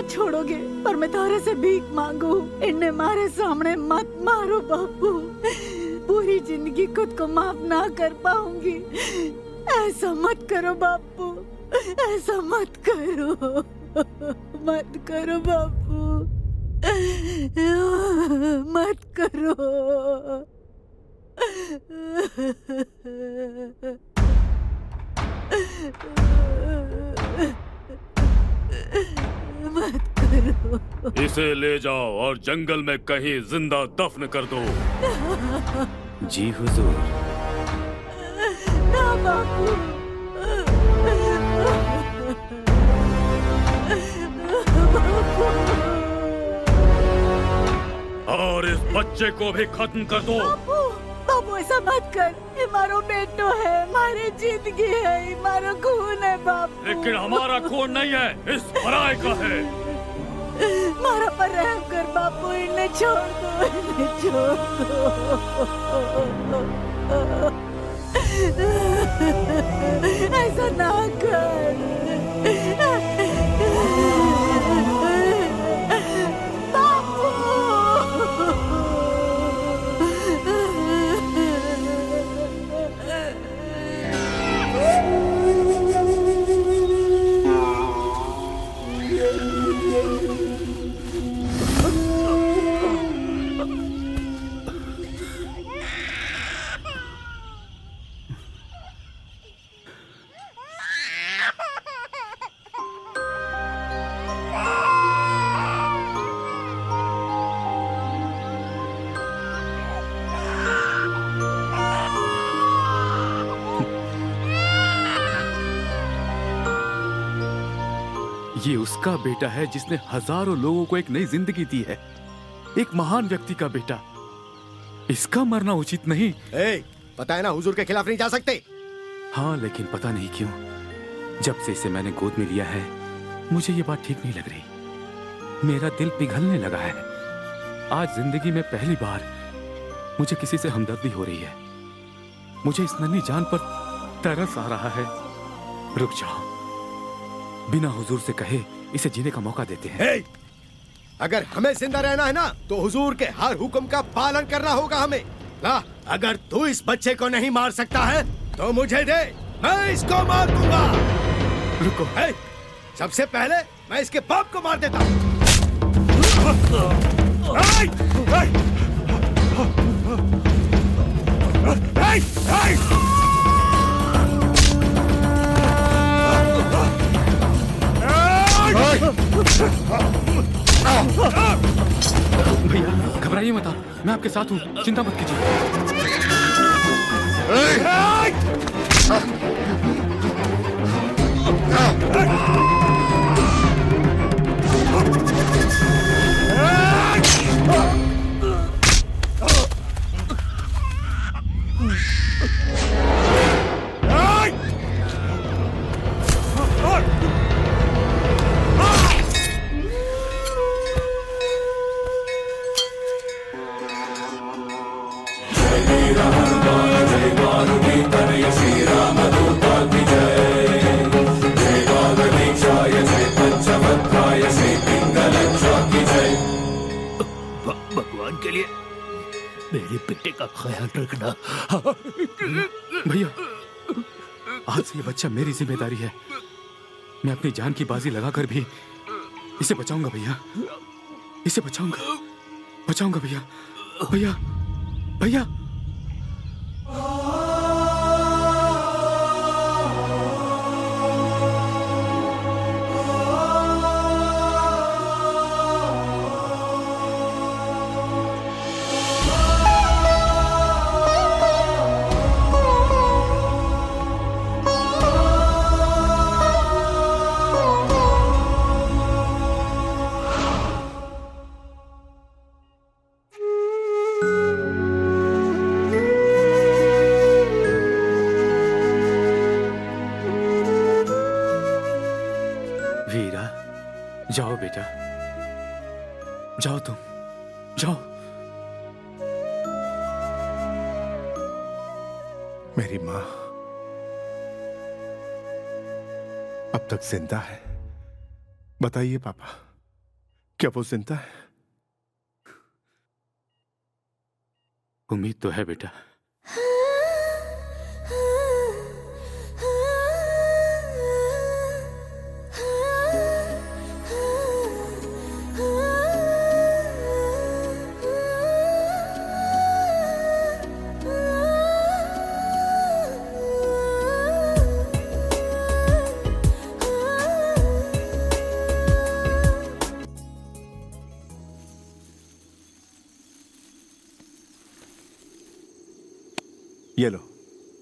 ना छोड़ोगे, पर मैं तारे से भीख मांगू, इन्हें मारे सामने मत मारो बापू। पूरी जिंदगी खुद को माफ ना कर पाऊंगी। ऐसा मत करो बापू, ऐसा मत करो, मत करो बापू, मत करो। मत करो। इसे ले जाओ और जंगल में कहीं जिंदा दफन कर दो। जी हुजूर। ना बापू। और इस बच्चे को भी खत्म कर दो। बापू, बापू ऐसा मत कर। ये मारो बेटो है, मारी जिंदगी है, ये मारो खून है बापू। लेकिन हमारा खून नहीं है, इस पराये का है। मारा पर रहम कर बापू, इन्हें छोड़ दो, इन्हें छोड़ दो। ऐसा ना कर ये उसका बेटा है जिसने हजारों लोगों को एक नई जिंदगी दी है, एक महान व्यक्ति का बेटा। इसका मरना उचित नहीं। पता है ना, हुजूर के खिलाफ नहीं जा सकते। हाँ, लेकिन पता नहीं क्यों जब से इसे मैंने गोद में लिया है मुझे ये बात ठीक नहीं लग रही। मेरा दिल पिघलने लगा है। आज जिंदगी में पहली बार मुझे किसी से हमदर्दी हो रही है। मुझे इस नन्ही जान पर तरस आ रहा है। रुक जाओ, बिना हुजूर से कहे इसे जीने का मौका देते हैं। अगर हमें जिंदा रहना है ना, तो हुजूर के हर हुक्म का पालन करना होगा हमें। ला, अगर तू इस बच्चे को नहीं मार सकता है तो मुझे दे, मैं इसको मार दूंगा। रुको। सबसे पहले मैं इसके बाप को मार देता हूँ। भैया घबराइए मत, मैं आपके साथ हूँ, चिंता मत कीजिए। भगवान के लिए मेरे बेटे का ख्याल रखना। भैया, आज से ये बच्चा मेरी जिम्मेदारी है। मैं अपनी जान की बाजी लगाकर भी इसे बचाऊंगा भैया, इसे बचाऊंगा, बचाऊंगा भैया, भैया, भैया। जाओ बेटा, जाओ तुम, जाओ। मेरी माँ अब तक जिंदा है? बताइए पापा, क्या वो जिंदा है? उम्मीद तो है बेटा। ये लो।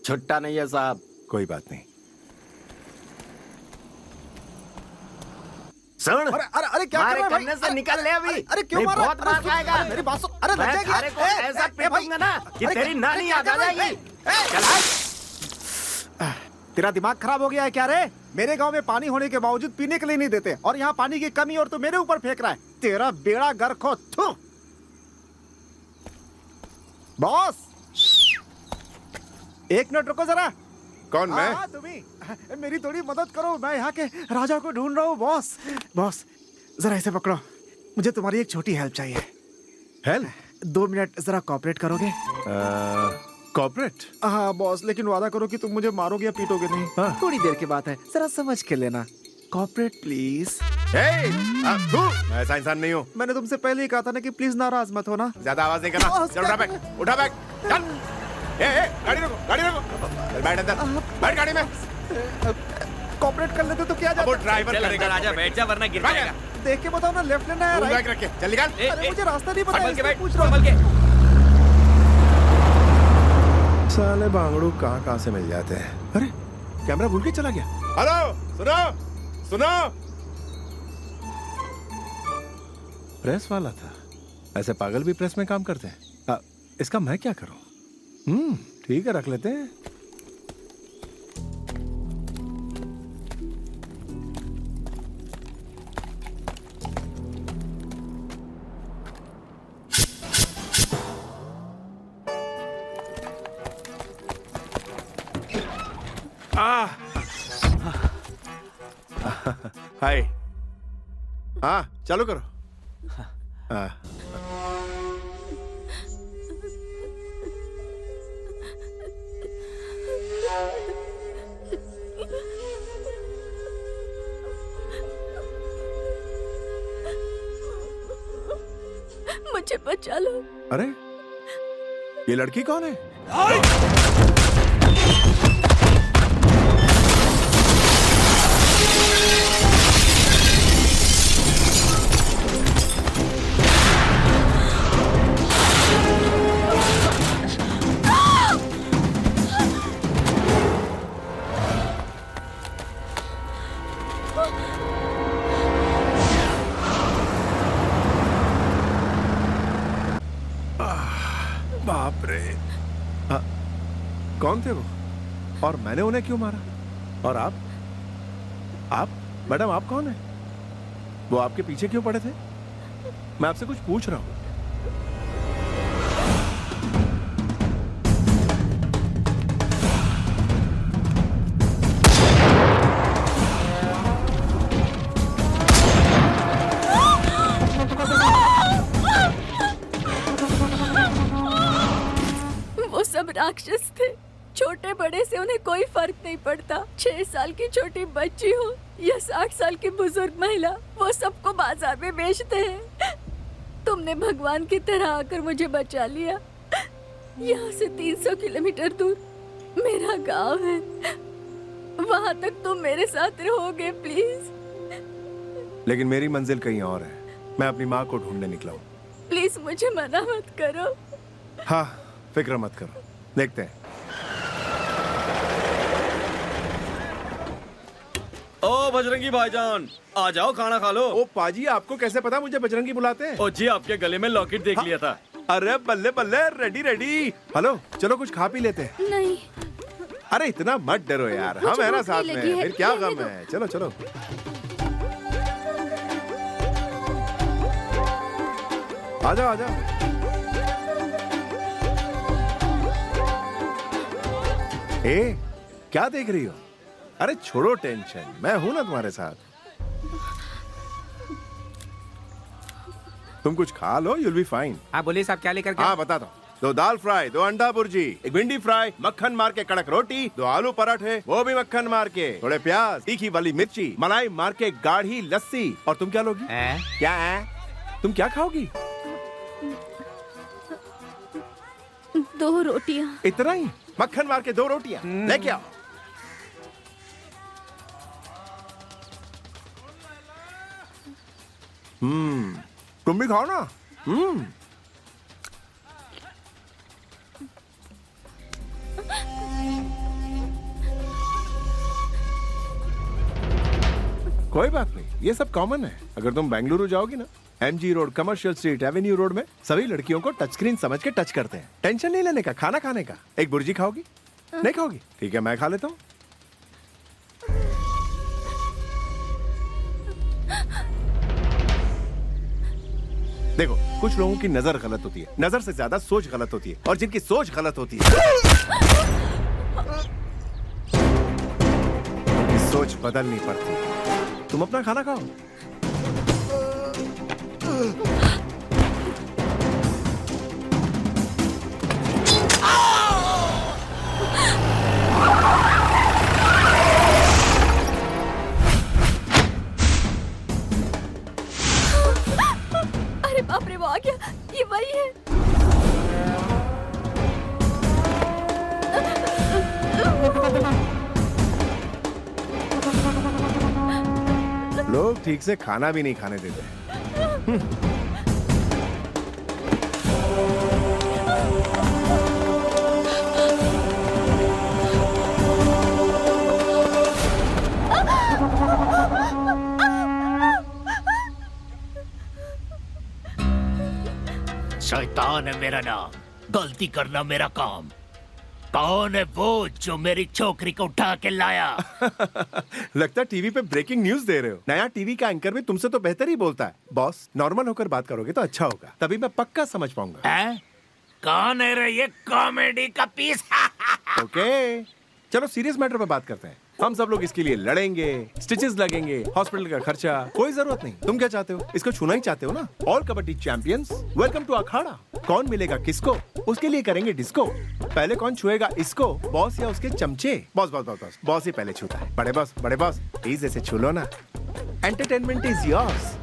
छुट्टा नहीं है साहब। कोई बात नहीं। सुन, अरे अरे अरे क्या कर रहा है भाई? करने से निकल ले अभी। अरे क्यों नहीं, मार रहा है? बहुत मार अरे खाएगा। मेरी बात सुन। अरे मैं लग जाएगी। थारे को ऐसा पीटूंगा ना कि अरे तेरी नानी क्या याद कर आ रहा है? जाएगी। चल हट। तेरा दिमाग खराब हो गया है क्या रे? मेरे गांव में पानी होने के बावजूद पीने के लिए नहीं देते और यहाँ पानी की कमी और तू मेरे ऊपर फेंक रहा है। तेरा बेड़ा गर्क हो। थू। बॉस, एक मिनट रुको जरा। कौन मैं? हाँ, तुम ही। मेरी थोड़ी मदद करो, मैं यहाँ के राजा को ढूंढ रहा हूँ। बॉस बॉस, जरा इसे पकड़ो, मुझे तुम्हारी एक छोटी हेल्प चाहिए। हेल्प? 2 मिनट जरा कॉपरेट करोगे? कॉपरेट? हाँ बॉस, लेकिन वादा करो कि तुम मुझे मारोगे या पीटोगे नहीं। हाँ। थोड़ी देर की बात है, जरा समझ के लेना। Cooperate please. मैं ऐसा इंसान नहीं हूँ। मैंने तुमसे पहले ही कहा था ना कि प्लीज नाराज मत होना। ज्यादा आवाज नहीं करना। चल उठा बैग, उठा बैग, चल। गाड़ी रोको, गाड़ी रोको। चल बैठ अंदर, बैठ गाड़ी में। कॉपरेट कर लेते तो क्या जाता? वो ड्राइवर करेगा। राजा बैठ जा वरना गिर जाएगा। देख के बताओ ना, लेफ्ट लेना है बैग रख के चल निकाल। अरे मुझे रास्ता नहीं पता, संभल के इसलिए बैठ, पूछ रहा हूँ। संभल के। साले बांगड़ू कहाँ से मिल जाते हैं। अरे कैमरा भूल के चला गया। हेलो, सुनो सुनो। प्रेस वाला था। ऐसे पागल भी प्रेस में काम करते हैं। इसका मैं क्या करूं? ठीक है, रख लेते हैं। हाय। हाँ चालू करो। हाँ मुझे बचा लो। अरे ये लड़की कौन है? बाप रे। कौन थे वो और मैंने उन्हें क्यों मारा? और आप मैडम, आप कौन है? वो आपके पीछे क्यों पड़े थे? मैं आपसे कुछ पूछ रहा हूं। वो सब राक्षस थे। छोटे बड़े से उन्हें कोई फर्क नहीं पड़ता। 6 साल की छोटी बच्ची हो या 60 साल की बुजुर्ग महिला, वो सबको बाजार में बेचते हैं। तुमने भगवान की तरह आकर मुझे बचा लिया। यहाँ से 300 किलोमीटर दूर मेरा गांव है, वहां तक तुम मेरे साथ रहोगे प्लीज? लेकिन मेरी मंजिल कहीं और है। मैं अपनी माँ को ढूंढने निकला हूँ। प्लीज मुझे मना मत करो। हाँ, फिक्र मत करो, देखते हैं। ओ बजरंगी भाईजान, आ जाओ खाना खा लो। ओ पाजी, आपको कैसे पता मुझे बजरंगी बुलाते हैं? ओ जी, आपके गले में लॉकेट देख लिया था। अरे बल्ले बल्ले, रेडी रेडी। हेलो, चलो कुछ खा पी लेते हैं। नहीं। अरे इतना मत डरो यार, हम है ना साथ में, फिर क्या गम है। चलो चलो। आ जाओ आ जाओ। ए, क्या देख रही हो? अरे छोड़ो टेंशन, मैं हूं ना तुम्हारे साथ। तुम कुछ खा लो, you'll be fine. हाँ बोलिए साहब, क्या लेकर के? हाँ बताता हूँ। 2 दाल फ्राई, 2 अंडा भुर्जी, 1 भिंडी फ्राई, मक्खन मार के कड़क रोटी, 2 आलू पराठे, वो भी मक्खन मार के, थोड़े प्याज, तीखी वाली मिर्ची, मलाई मार के गाढ़ी लस्सी। और तुम क्या लोगी? क्या है? तुम क्या खाओगी? 2 रोटियां। इतना ही? मक्खन मार के 2 रोटियां लेके आओ। तुम भी खाओ ना। कोई बात नहीं, ये सब कॉमन है। अगर तुम बेंगलुरु जाओगी ना, MG road, commercial street, Avenue road में सभी लड़कियों को टच स्क्रीन समझ के टच करते हैं। टेंशन नहीं लेने का, खाना खाने का। एक भुर्जी खाओगी? नहीं खाओगी? ठीक है, मैं खा लेता हूँ। देखो, कुछ लोगों की नजर गलत होती है, नजर से ज्यादा सोच गलत होती है, और जिनकी सोच गलत होती है उनकी सोच बदलनी पड़ती है। तुम अपना खाना खाओ। अरे बाप रे, वो आ गया। ये वही है। लोग ठीक से खाना भी नहीं खाने देते। शैतान है मेरा नाम, गलती करना मेरा काम। कौन है वो जो मेरी छोकरी को उठा के लाया? लगता है टीवी पे ब्रेकिंग न्यूज दे रहे हो। नया टीवी का एंकर भी तुमसे तो बेहतर ही बोलता है। बॉस, नॉर्मल होकर बात करोगे तो अच्छा होगा, तभी मैं पक्का समझ पाऊंगा। कौन है रे ये कॉमेडी का पीस? ओके, चलो सीरियस मैटर पे बात करते हैं। हम सब लोग इसके लिए लड़ेंगे, स्टिचेस लगेंगे, हॉस्पिटल का खर्चा, कोई जरूरत नहीं। तुम क्या चाहते हो? इसको छूना ही चाहते हो ना? All kabaddi champions, welcome to akhara. कौन मिलेगा किसको? उसके लिए करेंगे डिस्को। पहले कौन छुएगा इसको, बॉस या उसके चमचे? Boss boss boss boss boss ही पहले छूता है। बड़े बॉस प्लीज ऐसे छू लो ना। Entertainment is yours.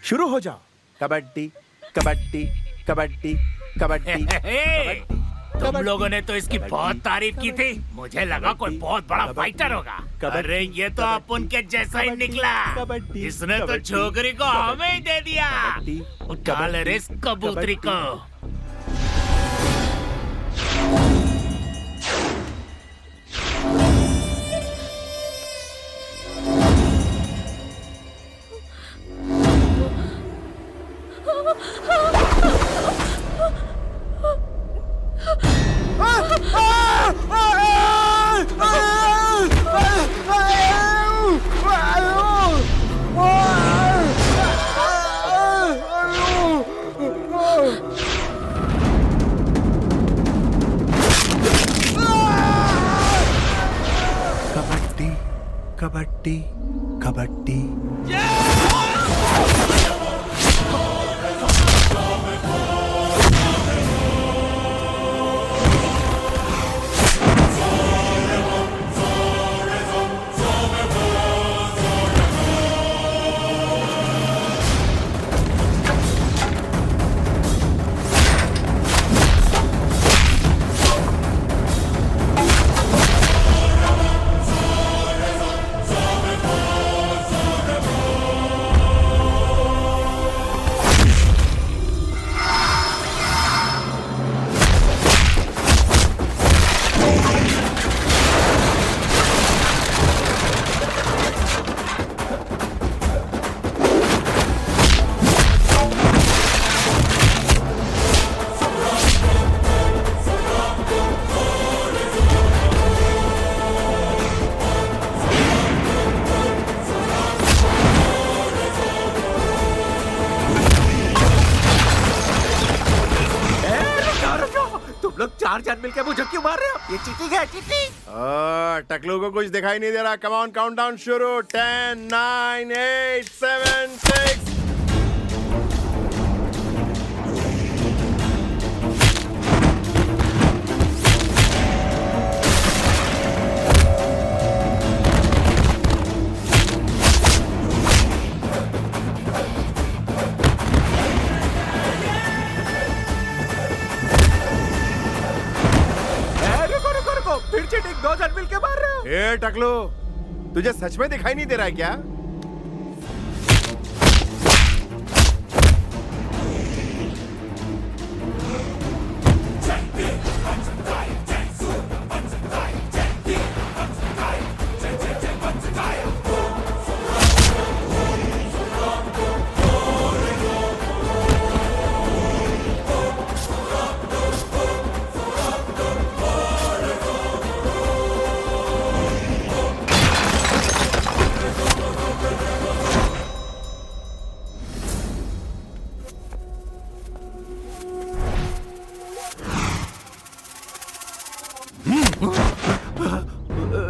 शुरू हो जाओ। कबड्डी कबड्डी कबड्डी कबड्डी। तुम लोगों ने तो इसकी बहुत तारीफ की थी, मुझे लगा कोई बहुत बड़ा फाइटर होगा। अरे ये तो अपन के जैसा ही निकला। इसने तो छोकरी को हमें ही दे दिया। उठा ले रे इस कबूतरी को। कबड्डी कबड्डी। चार जन मिलकर मुझे क्यों मार रहे हो? ये चीटी है, चीटी। टकलू को कुछ दिखाई नहीं दे रहा। कम ऑन, काउंटडाउन शुरू। 10, 9, 8, 7, 6। ए टकलू, तुझे सच में दिखाई नहीं दे रहा है क्या?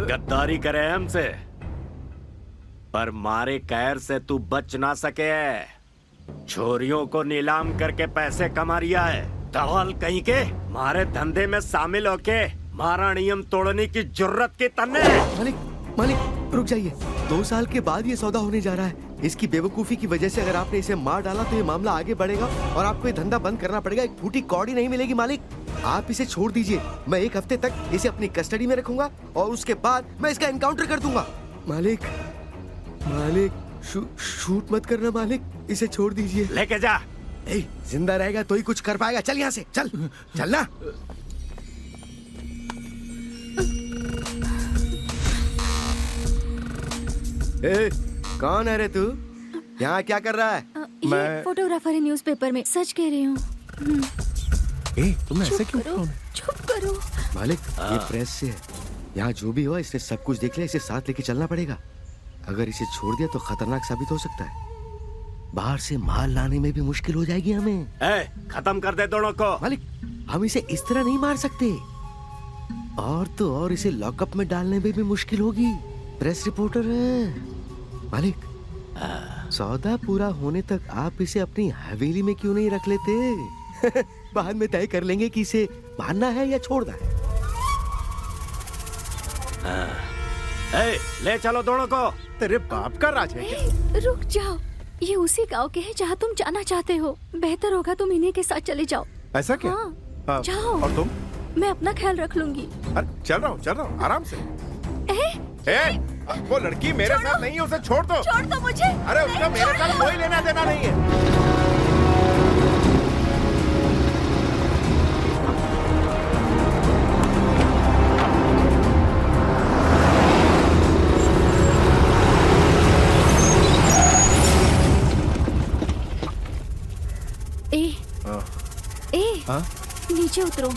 गद्दारी करे हमसे, पर मारे कैर से तू बच ना सके। छोरियों को नीलाम करके पैसे कमा रिया है। दलाल कहीं के मारे धंधे में शामिल होके मारा नियम तोड़ने की जुर्रत की तन्ने। मालिक रुक जाइए। 2 साल के बाद ये सौदा होने जा रहा है। इसकी बेवकूफी की वजह से अगर आपने इसे मार डाला तो ये मामला आगे बढ़ेगा और आपको ये धंधा बंद करना पड़ेगा। एक फूटी कौड़ी नहीं मिलेगी मालिक। आप इसे छोड़ दीजिए। मैं 1 हफ्ते तक इसे अपनी कस्टडी में रखूंगा और उसके बाद मैं इसका एनकाउंटर कर दूंगा। मालिक शूट मत करना मालिक, इसे छोड़ दीजिए। लेके जा। जिंदा रहेगा तो ही कुछ कर पाएगा। चल यहाँ से, चल चलना। कौन है रे तू? यहाँ क्या कर रहा है? ये फोटोग्राफर है न्यूज़पेपर में। सच कह रही हूँ। तुम ऐसे क्यों? चुप करो। मालिक ये प्रेस से है। यहाँ जो भी हो इसने सब कुछ देख लिया। इसे साथ लेके चलना पड़ेगा। अगर इसे छोड़ दिया तो खतरनाक साबित हो सकता है। बाहर से माल लाने में भी मुश्किल हो जाएगी हमें। खत्म कर दे दोनों को। मालिक हम इसे इस तरह नहीं मार सकते। और तो और इसे लॉकअप में डालने में भी मुश्किल होगी। प्रेस रिपोर्टर है मालिक। सौदा पूरा होने तक आप इसे अपनी हवेली में क्यों नहीं रख लेते? बाद में तय कर लेंगे कि इसे मारना है या छोड़ना है। ले चलो दोनों को। तेरे बाप का राज है क्या? रुक जाओ। ये उसी गांव के हैं जहाँ तुम जाना चाहते हो। बेहतर होगा तुम इन्हीं के साथ चले जाओ। ऐसा क्या? हाँ, जाओ। और तुम? मैं अपना ख्याल रख लूंगी। अरे चल रहा हूँ आराम से। वो लड़की मेरे साथ नहीं है, उसे छोड़ दो। छोड़ दो मुझे। अरे उसका मेरे साथ कोई लेना देना नहीं है। नीचे उतरो।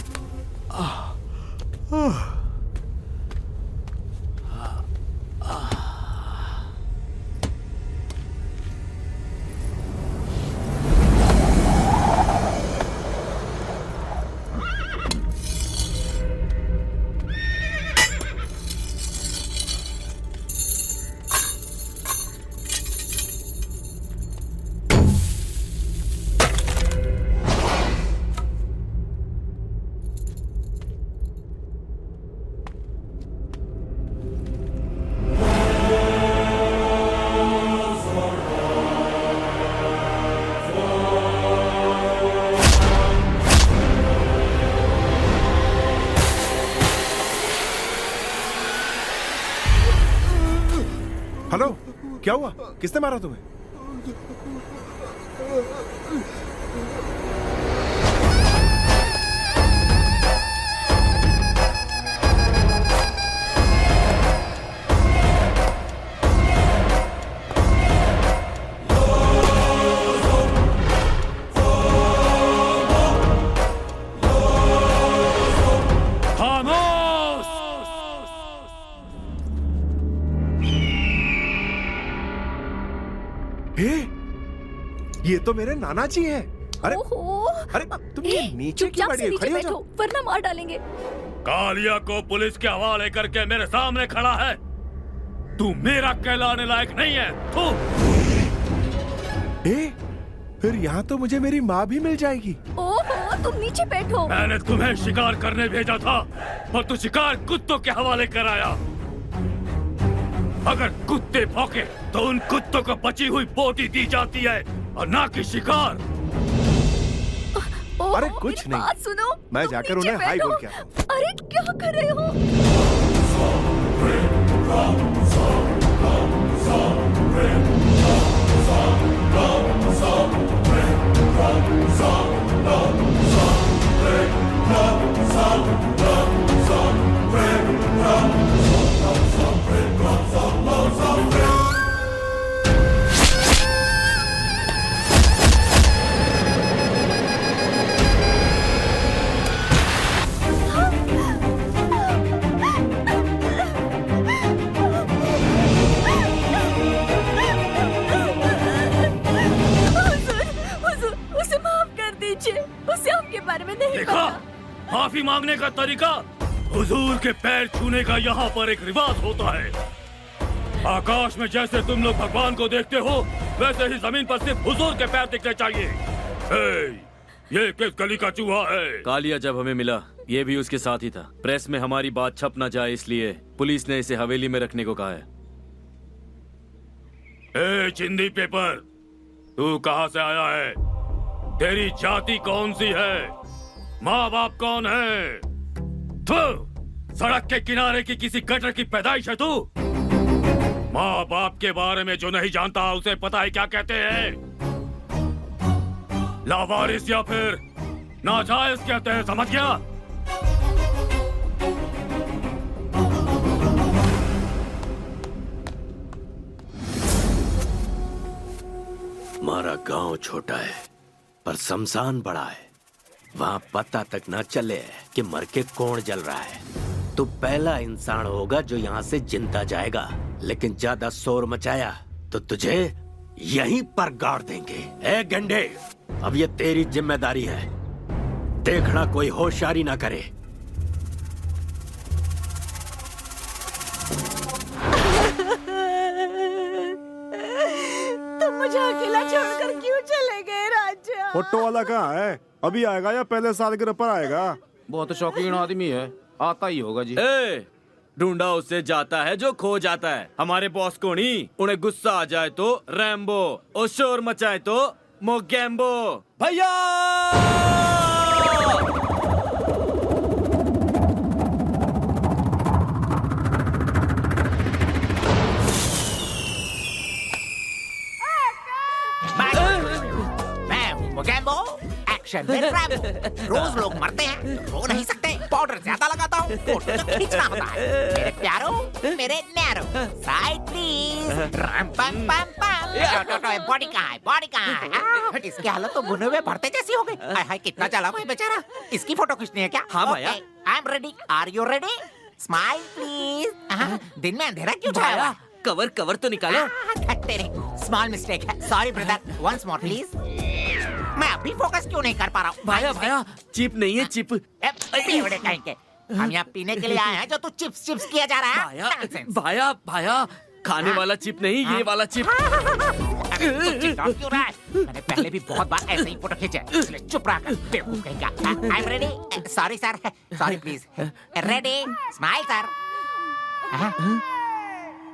हेलो, क्या हुआ? किसने मारा तुम्हें? ये तो मेरे नाना जी हैं। अरे अरे तुम ये नीचे क्यों बैठी हो? खड़ी हो जाओ, वरना मार डालेंगे। कालिया को पुलिस के हवाले करके मेरे सामने खड़ा है। तू मेरा कहलाने लायक नहीं है। तू फिर यहाँ तो मुझे मेरी माँ भी मिल जाएगी। ओहो, तुम नीचे बैठो। मैंने तुम्हें शिकार करने भेजा था और तू शिकार कुत्तों के हवाले कराया। अगर कुत्ते भौंके तो उन कुत्तों को बची हुई बोटी दी जाती है और ना कि शिकार। अरे कुछ नहीं, बात सुनो। मैं जाकर उन्हें हाई बोल के आता हूँ। अरे क्या कर रहे हो? माफी मांगने का तरीका हुजूर के पैर छूने का यहाँ पर एक रिवाज होता है। आकाश में जैसे तुम लोग भगवान को देखते हो, वैसे ही जमीन पर सिर्फ हुजूर के पैर दिखने चाहिए। ये किस गली का चूहा है? कालिया जब हमें मिला, ये भी उसके साथ ही था। प्रेस में हमारी बात छप ना जाए इसलिए पुलिस ने इसे हवेली में रखने को कहा है। ए चिंदी पेपर, तू कहाँ से आया है? तेरी जाति कौन सी है? माँ बाप कौन है? सड़क के किनारे की किसी गटर की पैदाइश है तू? माँ बाप के बारे में जो नहीं जानता उसे पता है क्या कहते हैं? लावारिस या फिर नाजायज कहते हैं, समझ गया? हमारा गांव छोटा है पर शमशान बड़ा है। वहाँ पता तक न चले कि मर के कौन जल रहा है। तू पहला इंसान होगा जो यहाँ से जिंदा जाएगा, लेकिन ज्यादा शोर मचाया तो तुझे यहीं पर गाड़ देंगे। ए गंडे, अब ये तेरी जिम्मेदारी है, देखना कोई होशियारी ना करे। तुम मुझे अकेला छोड़कर क्यों चले गए राजा? फोटो वाला कहाँ है? अभी आएगा या पहले सालगिरह पर आएगा? बहुत शौकीन आदमी है, आता ही होगा जी। ढूंढा उससे जाता है जो खो जाता है। हमारे बॉस को नहीं, उन्हें गुस्सा आ जाए तो रैम्बो और शोर मचाए तो मोगैम्बो। भैया एक्शन में रैम्बो। रोज लोग मरते हैं, रो नहीं सकते। पाउडर ज्यादा लगाता हूँ, फोटो तो खींचना होता है। मेरे प्यारो, मेरे नैरो, साइड प्लीज। रैम पम पम पम। बॉडी कहाँ है? बॉडी कहाँ है? इसकी हालत तो भुने हुए भरते जैसी हो गई। हाय हाय, कितना चला भाई बेचारा। इसकी फोटो खींचनी है क्या? हाँ भैया। I am ready. Are you ready? Smile please. दिन में अंधेरा क्यों छाया हुआ? कवर तो निकालो। तेरे स्मॉल मिस्टेक है, sorry brother. Once more please. मैं अभी फोकस क्यों नहीं कर पा रहा हूँ? भाया चिप नहीं है, चिप। कहेंगे हम यहाँ पीने के लिए आए हैं, जो तू चिप्स चिप्स किया जा रहा है। भाया खाने वाला चिप नहीं, ये वाला चिप। क्यों रहा है? मैंने पहले भी बहुत बार ऐसे ही फोटो खींचे, इसलिए चुप रहा कर। बेवकूफ कहेगा। आई am ready. Sorry sir, sorry please. Ready, smile sir.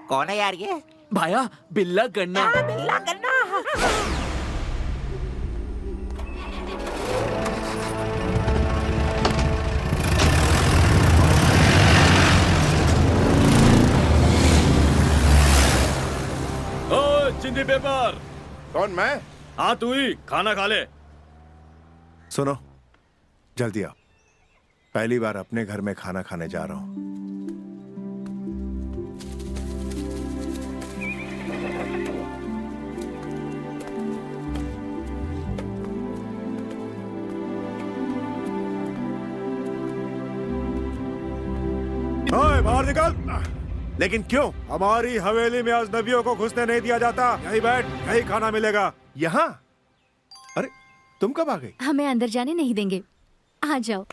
कौन है यार ये? भाया बिल्ला गन्ना। बिल्ला गन्ना। चिंदी पेपर। कौन? मैं? हाँ तू ही। खाना खा ले। सुनो, जल्दी आओ। पहली बार अपने घर में खाना खाने जा रहा हूं। ओए, बाहर निकल। लेकिन क्यों? हमारी हवेली में अजनबियों को घुसने नहीं दिया जाता। यहीं बैठ, यहीं खाना मिलेगा। यहाँ? अरे तुम कब आ गई? हमें अंदर जाने नहीं देंगे। आ जाओ,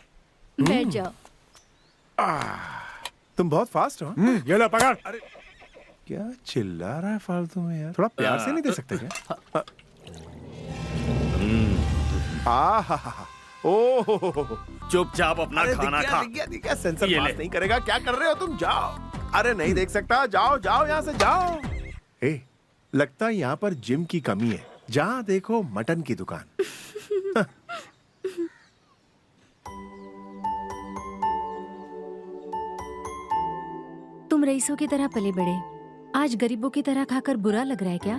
बैठ जाओ। तुम बहुत फास्ट हो। ये ले पकड़। अरे क्या चिल्ला रहा है फालतू में यार? थोड़ा प्यार से नहीं दे सकते क्या? ओह, चुपचाप अपना खाना खा। दिख गया, सेंसर पास नहीं करेगा। क्या कर रहे हो तुम? जाओ। अरे नहीं देख सकता। जाओ जाओ, यहाँ से जाओ। लगता है यहाँ पर जिम की कमी है। जहाँ देखो मटन की दुकान। तुम रईसों की तरह पले बड़े, आज गरीबों की तरह खाकर बुरा लग रहा है क्या?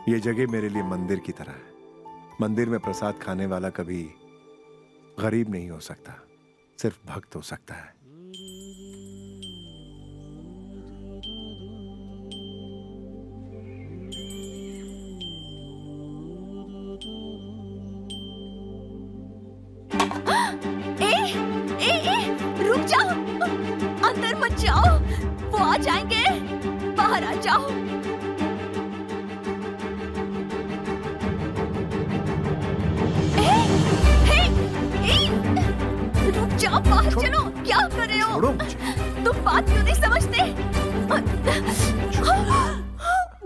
ये जगह मेरे लिए मंदिर की तरह है। मंदिर में प्रसाद खाने वाला कभी गरीब नहीं हो सकता, सिर्फ भक्त हो सकता है। रुक जाओ, अंदर मत जाओ, वो आ जाएंगे। बाहर आ जाओ। जाओ बाहर चलो, क्या कर रहे हो? तुम बात क्यों नहीं समझते?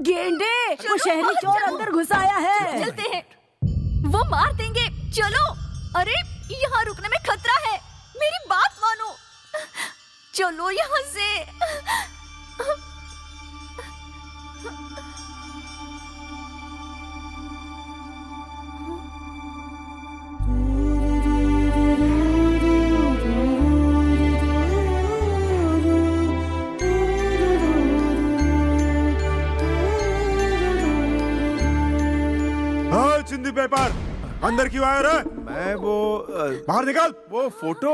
गेंडे, वो शहरी चोर अंदर घुस आया है। चलते हैं, वो मार देंगे। चलो। अरे यहाँ रुकने में खतरा है, मेरी बात मानो। चलो यहाँ से। चिंदी पेपर अंदर क्यों आया रे? मैं वो बाहर निकल। वो फोटो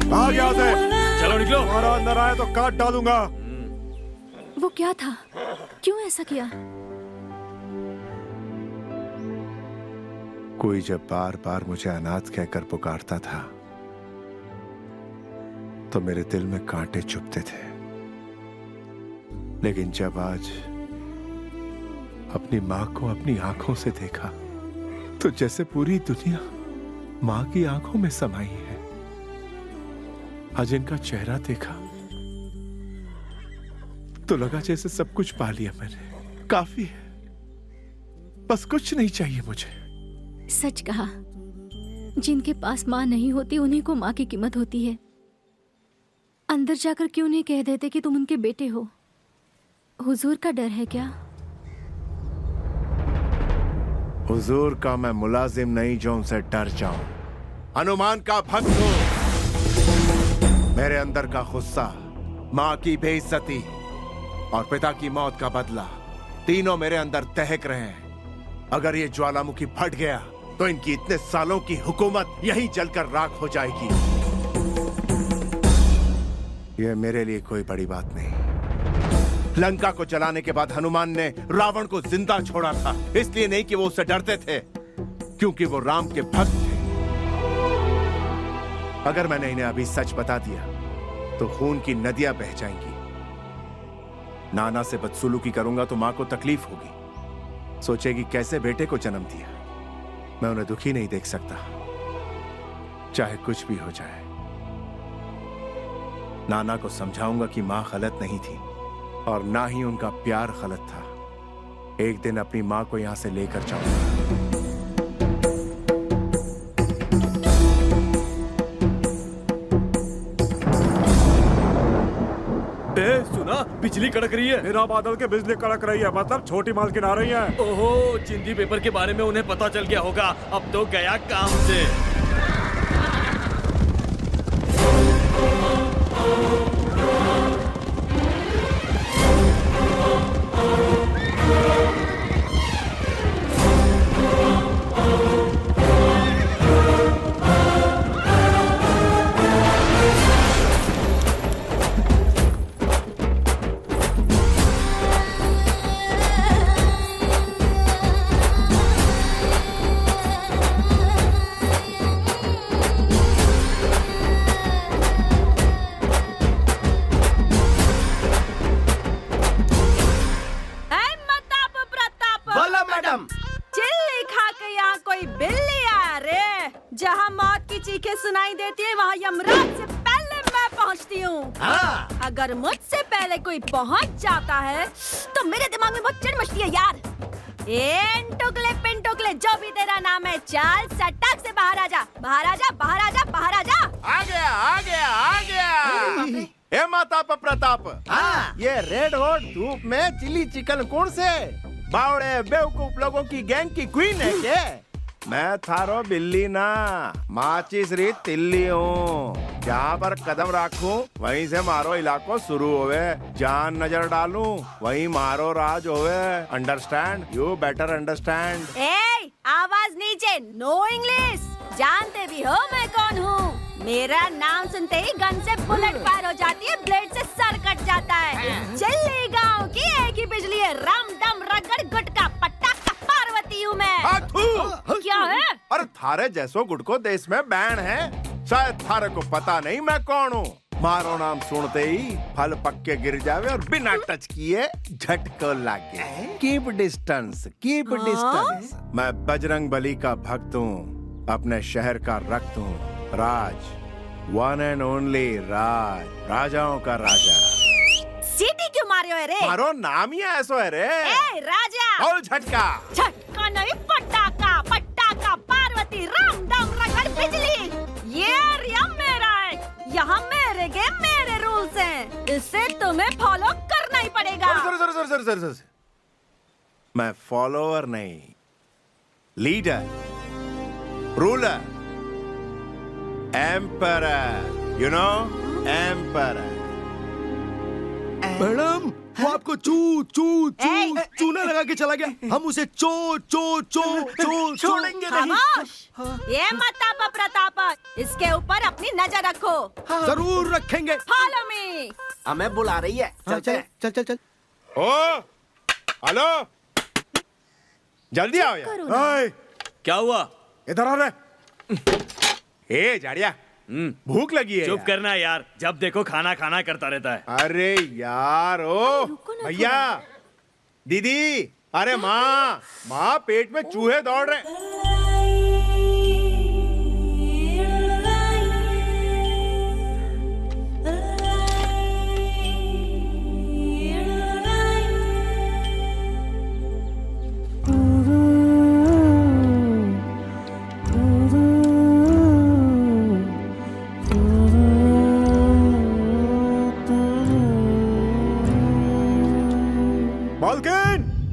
भाग यहाँ से। चलो निकलो। हमारा अंदर आया तो काट डालूंगा। वो क्या था? क्यों ऐसा किया? कोई जब बार बार मुझे अनाथ कहकर पुकारता था तो मेरे दिल में कांटे चुभते थे, लेकिन जब आज अपनी मां को अपनी आंखों से देखा तो जैसे पूरी दुनिया मां की आंखों में समाई है। आज इनका चेहरा देखा तो लगा जैसे सब कुछ पा लिया मैंने। काफी है, बस कुछ नहीं चाहिए मुझे। सच कहा, जिनके पास माँ नहीं होती उन्हीं को माँ की कीमत होती है। अंदर जाकर क्यों नहीं कह देते कि तुम उनके बेटे हो? हुजूर का डर है क्या? हुजूर का मैं मुलाजिम नहीं जो उनसे डर जाऊं। हनुमान का भक्त हूं। मेरे अंदर का गुस्सा, माँ की बेइज्जती और पिता की मौत का बदला, तीनों मेरे अंदर दहक रहे हैं। अगर ये ज्वालामुखी फट गया तो इनकी इतने सालों की हुकूमत यहीं जलकर राख हो जाएगी। ये मेरे लिए कोई बड़ी बात नहीं। लंका को जलाने के बाद हनुमान ने रावण को जिंदा छोड़ा था, इसलिए नहीं कि वो उससे डरते थे, क्योंकि वो राम के भक्त थे। अगर मैंने इन्हें अभी सच बता दिया तो खून की नदियां बह जाएंगी। नाना से बदसलूकी करूंगा तो मां को तकलीफ होगी, सोचेगी कैसे बेटे को जन्म दिया। मैं उन्हें दुखी नहीं देख सकता, चाहे कुछ भी हो जाए। नाना को समझाऊंगा कि मां गलत नहीं थी और ना ही उनका प्यार गलत था। एक दिन अपनी मां को यहां से लेकर जाऊंगा। सुना, बिजली कड़क रही है। बिना बादल के बिजली कड़क रही है, मतलब छोटी मालकिन आ रही है। ओहो, चिंदी पेपर के बारे में उन्हें पता चल गया होगा। अब तो गया काम से। जहाँ मौत की चीखें सुनाई देती है वहाँ यमराज से पहले मैं पहुँचती हूँ। हाँ। अगर मुझसे पहले कोई पहुँच जाता है तो मेरे दिमाग में बहुत चिढ़ मचती है यार। टुकले पिन टुकले जो भी तेरा नाम है, चल सटक से बाहर आ जा, बाहर आ जा, बाहर आ जा, बाहर आ जा। आ गया, आ गया, आ गया। ए माता प्रताप, हाँ। ये रेड हॉट धूप में चिली चिकन कौन से बावड़े बेवकूफ लोगों की गैंग की क्वीन है क्या? मैं थारो बिल्ली ना, माचिस री तिल्ली हूँ। जहाँ पर कदम रखूं वहीं से मारो इलाको शुरू होवे, जान नजर डालूं वहीं मारो राज होवे। अंडरस्टैंड? You better understand. ए, आवाज नीचे, नो इंग्लिश। जानते भी हो मैं कौन हूँ? मेरा नाम सुनते ही गन से बुलेट फायर हो जाती है, ब्लेड से सर कट जाता है। जल्दी गांव की एक ही बिजली है, राम दम रगड़ गुटका पटाखा पार्वती हूँ मैं। क्या है? अरे थारे जैसो गुटको देश में बैन है, शायद थारे को पता नहीं मैं कौन हूँ। मारो नाम सुनते ही फल पक्के गिर जावे और बिना टच किए झटको लागे। Keep distance, keep distance. मैं बजरंग बली का भक्त हूँ, अपने शहर का रक्त हूँ, राज, वन एंड ओनली राज, राजाओं का राजा। सीटी क्यों मारे हो रे? मारो नाम ही ऐसो है रे। ए राजा। और झटका। झटका नहीं, पटाखा पटाखा पार्वती राम दम रगड़ बिजली। ये एरिया मेरा है, यहाँ मेरे गेम मेरे रूल्स हैं, इसे तुम्हें फॉलो करना ही पड़ेगा। सर, मैं फॉलोअर नहीं, leader, ruler, emperor, you know, emperor. Madam, वो आपको चूना लगा के चला गया। हम उसे छोड़ेंगे नहीं। ये मतापा प्रतापा, इसके ऊपर अपनी नजर रखो। जरूर रखेंगे। Follow me. हमें बुला रही है। चल। ओ, हेलो, जल्दी आओ यार। क्या हुआ? इधर आ रहे। ए जाड़िया, भूख लगी है। चुप करना यार, जब देखो खाना खाना करता रहता है। अरे यार, ओ भैया, दीदी, अरे माँ पेट में चूहे दौड़ रहे।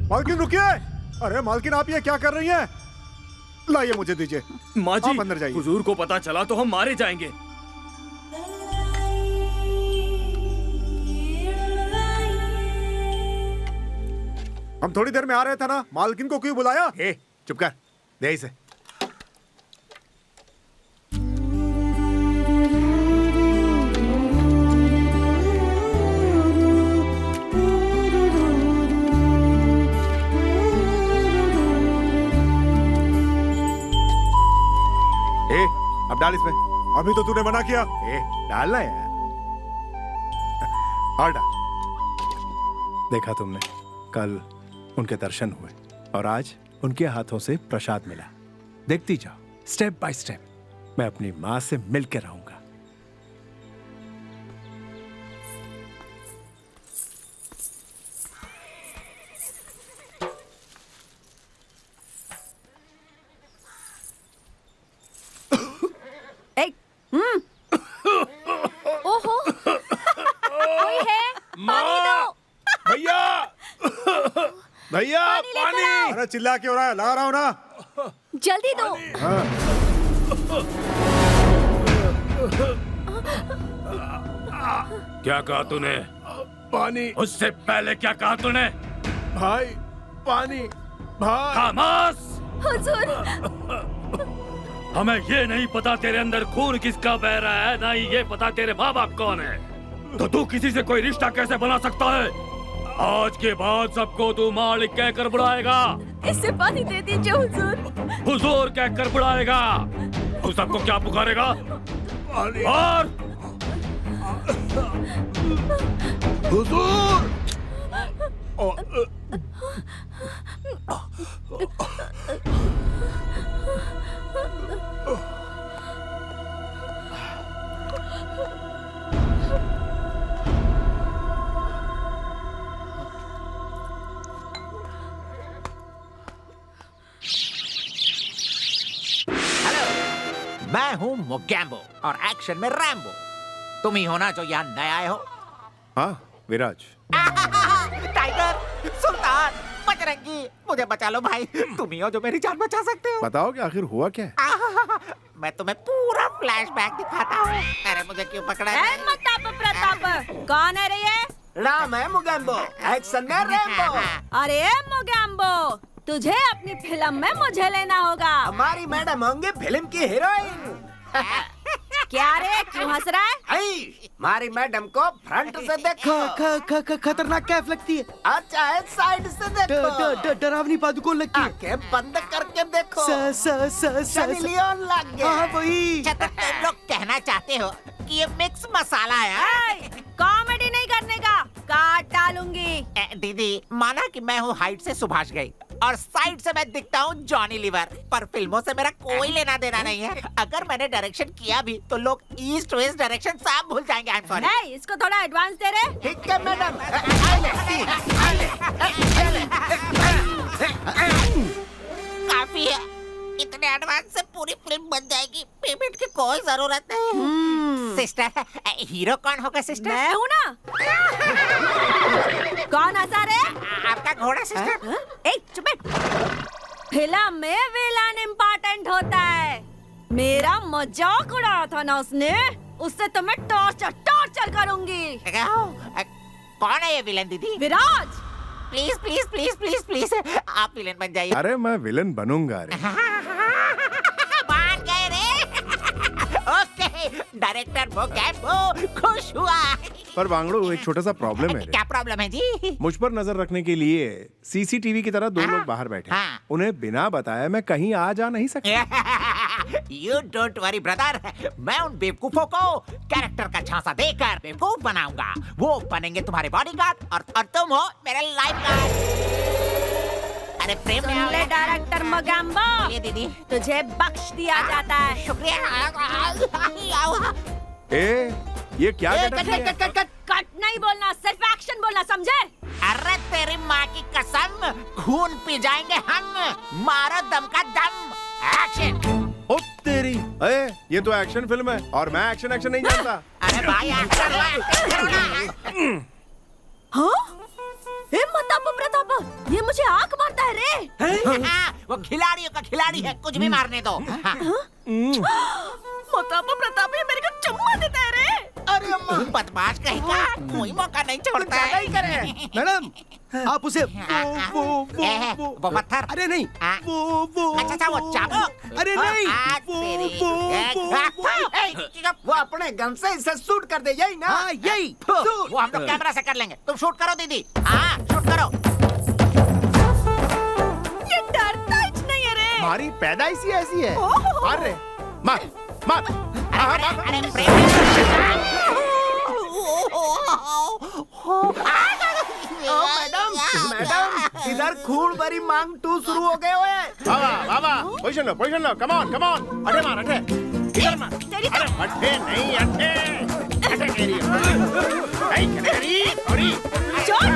मालकिन रुकिए। अरे मालकिन, आप ये क्या कर रही हैं? लाइए, मुझे दीजिए। माँ जी, आप अंदर जाइए। हुजूर को पता चला तो हम मारे जाएंगे। हम थोड़ी देर में आ रहे थे ना, मालकिन को क्यों बुलाया? चुप कर, दे इसे। अब डाल इसमें। अभी तो तूने मना किया। डालना यार। और डाल। देखा तुमने, कल उनके दर्शन हुए और आज उनके हाथों से प्रसाद मिला। देखती जाओ, स्टेप बाय स्टेप मैं अपनी माँ से मिलकर रहूंगा। ओहो, कोई है? पानी दो। भैया पानी। अरे चिल्ला क्यों रहा है? ला रहा हूं ना। जल्दी दो। क्या कहा तूने? पानी। उससे पहले क्या कहा तूने? भाई पानी। भाई खामोश। हुजूर, हमें ये नहीं पता तेरे अंदर खून किसका बह रहा है, ना ही ये पता तेरे माँ बाप कौन है। तो तू किसी से कोई रिश्ता कैसे बना सकता है? आज के बाद सबको तू मालिक कहकर बुलाएगा। इससे पानी दे दीजिए हुजूर। हुजूर कहकर बुलाएगा। तू सबको क्या पुकारेगा? और हुजूर। मैं हूँ मोगैम्बो और एक्शन में रैम्बो। तुम ही हो ना जो यहाँ नए आए हो? हाँ, विराज। टाइगर, सुल्तान, बजरंगी, मुझे बचा लो भाई। तुम ही हो जो मेरी जान बचा सकते हो। बताओ कि आखिर हुआ क्या है? मैं तुम्हें पूरा फ्लैशबैक दिखाता हूँ। अरे मुझे क्यों पकड़ा है? मताप प्रताप, कौन है रे ये? राम है मोगैम्बो, एक्शन में रैम्बो। अरे मोगैम्बो, तुझे अपनी फिल्म में मुझे लेना होगा। हमारी मैडम होंगे फिल्म की हीरोइन। क्या रे, क्यों हंस रहा है? हमारी मैडम को फ्रंट से देखो। खतरनाक कैफ लगती है। अच्छा है, साइड से देखो। डरावनी पादुकोण लगती है। आंखें बंद करके देखो। स सनी लियोन लग गया। हाँ वही। अच्छा, तो तुम लोग कहना चाहते हो कि ये मिक्स मसाला है? कॉमेडी नहीं करने का, काट डालूंगी। दीदी, माना कि मैं हूँ हाइट से सुभाष घई और साइड से मैं दिखता हूँ जॉनी लीवर, पर फिल्मों से मेरा कोई लेना देना नहीं है। अगर मैंने डायरेक्शन किया भी तो लोग ईस्ट वेस्ट डायरेक्शन सब भूल जाएंगे। I am sorry. नहीं, इसको थोड़ा एडवांस दे रहे। ठीक है मैडम। काफी है, इतने एडवांस से पूरी फिल्म बन जाएगी, पेमेंट की कोई जरूरत नहीं। सिस्टर, हीरो कौन होगा सिस्टर? मैं हूँ ना। कौन हंसा रे? आपका घोड़ा सिस्टर। एक चुप बैठ। फिल्म में विलन इम्पोर्टेंट होता है। मेरा मजाक उड़ाया था ना उसने, उससे तो मैं टॉर्चर करूंगी। कौन है ये विलन दीदी? Viraj. Please please please please please आप विलन बन जाइए। अरे मैं विलन बनूंगा रे। मान गए रे। ओके, डायरेक्टर वो खुश हुआ। पर वांगड़ू, एक छोटा सा प्रॉब्लम है रे। क्या प्रॉब्लम है जी? मुझ पर नजर रखने के लिए सीसीटीवी की तरह 2 लोग बाहर बैठे हैं। उन्हें बिना बताए मैं कहीं आ जा नहीं सकता। You don't worry brother, मैं उन बेवकूफों को कैरेक्टर का झांसा देकर बेवकूफ बनाऊंगा। वो बनेंगे तुम्हारे बॉडीगार्ड और तुम हो मेरे लाइफगार्ड। अरे प्रेम में ले डायरेक्टर मगाम्बो, ये दीदी तुझे बख्श दिया जाता है। शुक्रिया। ये क्या कट नहीं बोलना, सिर्फ एक्शन बोलना, समझे? अरे तेरी माँ की कसम, खून पी जाएंगे हम। मारो दम का दम। एक्शन। ओ तेरी, ये तो एक्शन फिल्म है और मैं एक्शन नहीं जानता। अरे भाई हाँ? ए मताप प्रताप, ये मुझे आंख मारता है रे। वो खिलाड़ियों का खिलाड़ी है, कुछ भी मारने दो। मताप प्रताप ये मेरे को चुम्मा देता है रे। अरे बदमाश कहीं का, कोई मौका नहीं छोड़ता है। मैडम, आप उसे वो पत्थर। अरे नहीं, अच्छा वो चाबुक। अरे नहीं, वो अपने गन से इसे शूट कर दे, यही ना? हाँ यही। वो हम लोग कैमरा से कर लेंगे, तुम शूट करो दीदी। हाँ शूट करो। ये डरता ही नहीं है रे। हमारी पैदाइश ही ऐसी है। मार रे, मार। अरे मैडम, इधर खून भरी मांग 2 शुरू हो गए हुए। बाबा, पोजीशन लो, कम ऑन। अठे मार, अठे। इधर मार। अरे अठे नहीं, अठे तेरी। सॉरी।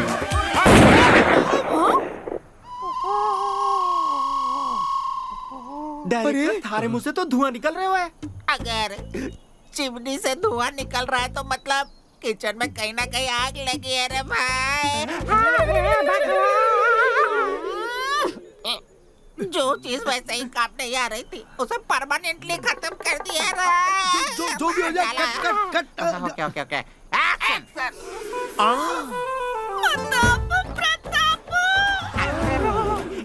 डायरेक्टर, थारे मुंह से तो धुआं निकल रहे हुए। अगर चिमनी से धुआं निकल रहा है तो मतलब किचन में कहीं ना कहीं आग लगी है रे भाई। जो चीज वैसे ही काम नहीं आ रही थी उसे परमानेंटली खत्म कर दिया रे। जो भी हो जाए, कट। ओके।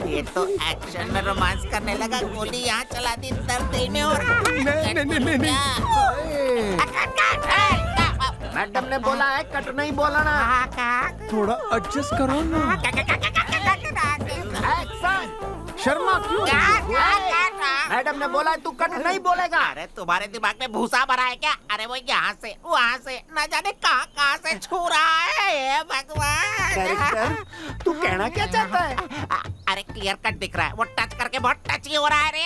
ये तो एक्शन में रोमांस करने लगा, गोली यहाँ चला दी, दर्द दिल में हो रहा है। नहीं। मैडम ने बोला है कट नहीं बोला ना। थोड़ा एडजस्ट करो ना। शर्मा क्यों? मैडम ने बोला तू कट नहीं बोलेगा। अरे तुम्हारे दिमाग में भूसा भरा है क्या? अरे वो यहाँ से वहाँ से न जाने कहाँ से छू रहा है। भगवान, डायरेक्टर तू कहना क्या चाहता है? अरे क्लियर कट दिख रहा है, वो टच करके बहुत टची हो रहा है रे।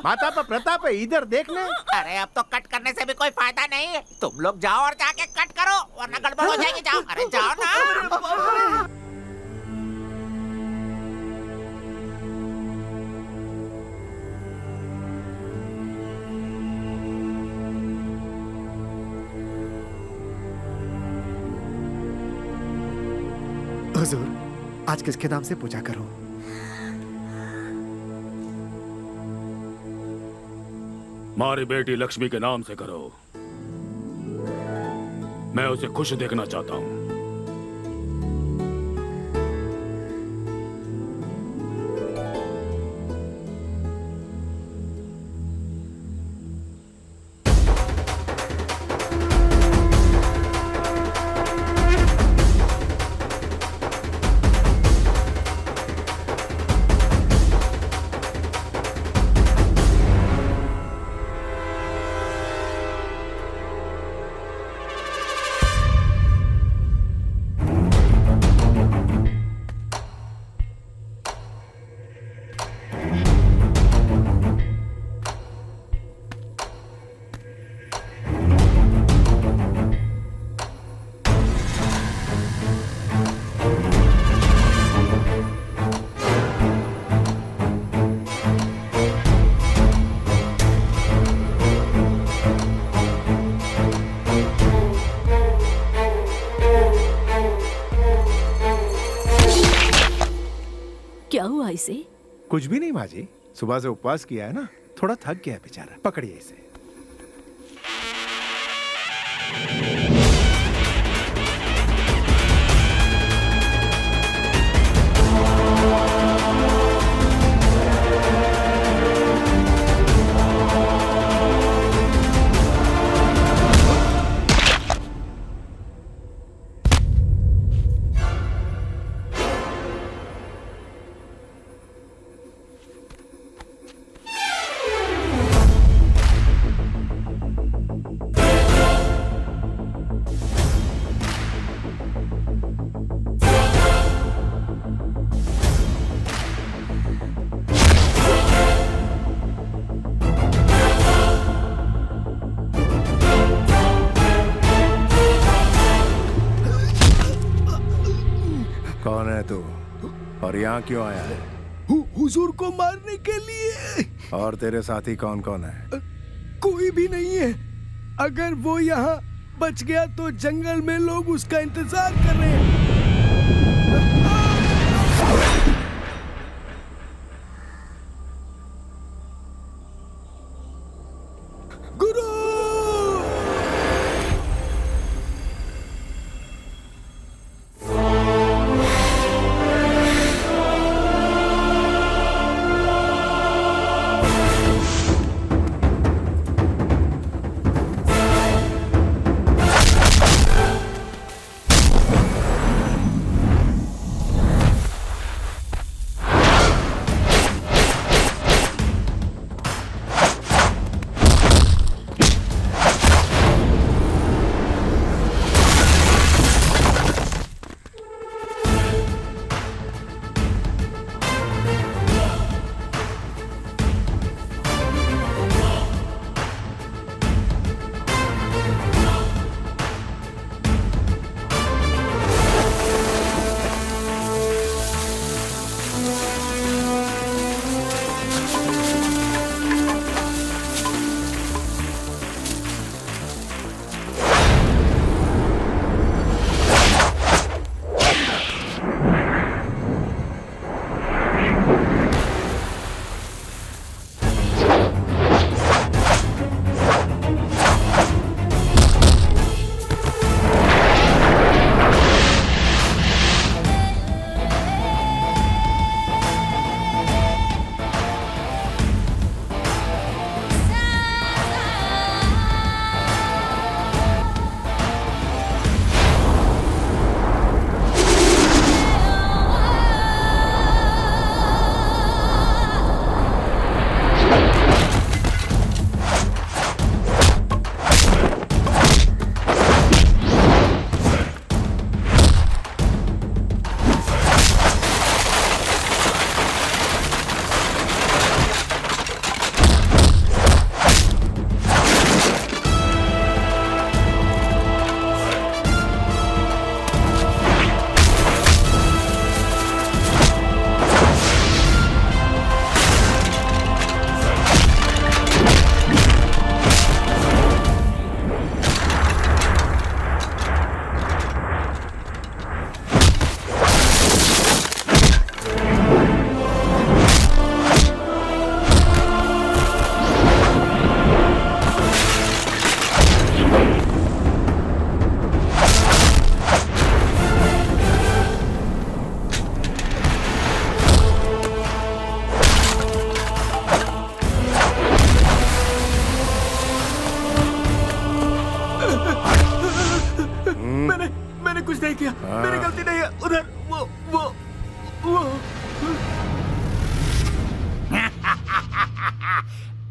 माता पर प्रताप है, इधर देख ले। अरे अब तो कट करने से भी कोई फायदा नहीं है, तुम लोग जाओ और जाके कट करो वरना गड़बड़ हो जाएगी। जाओ, अरे जाओ ना। हुजूर, आज किसके नाम से पूजा करूं? हमारी बेटी लक्ष्मी के नाम से करो। मैं उसे खुश देखना चाहता हूं। क्या हुआ इसे? कुछ भी नहीं माँ जी, सुबह से उपवास किया है ना, थोड़ा थक गया है बेचारा। पकड़िए इसे। कौन है तू और यहाँ क्यों आया है? हुजूर को मारने के लिए। और तेरे साथी कौन कौन है? कोई भी नहीं है। अगर वो यहाँ बच गया तो जंगल में लोग उसका इंतजार कर रहे हैं। गुरु!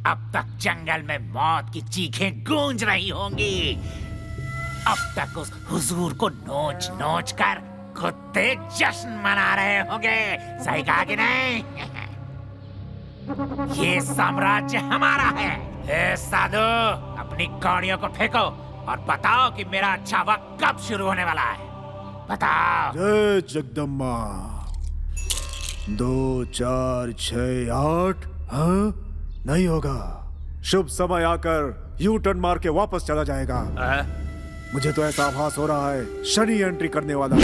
अब तक जंगल में मौत की चीखें गूंज रही होंगी। अब तक उस हुजूर को नोच नोच कर कुत्ते जश्न मना रहे होंगे। सही कहा कि नहीं? ये साम्राज्य हमारा है। ए साधु, अपनी कौड़ियों को फेंको और बताओ कि मेरा अच्छा वक्त कब शुरू होने वाला है। बताओ। जय जगदम्बा। 2 4 6 8। हाँ, नहीं होगा। शुभ समय आकर यू टर्न मार के वापस चला जाएगा। मुझे तो ऐसा आभास हो रहा है शनि एंट्री करने वाला।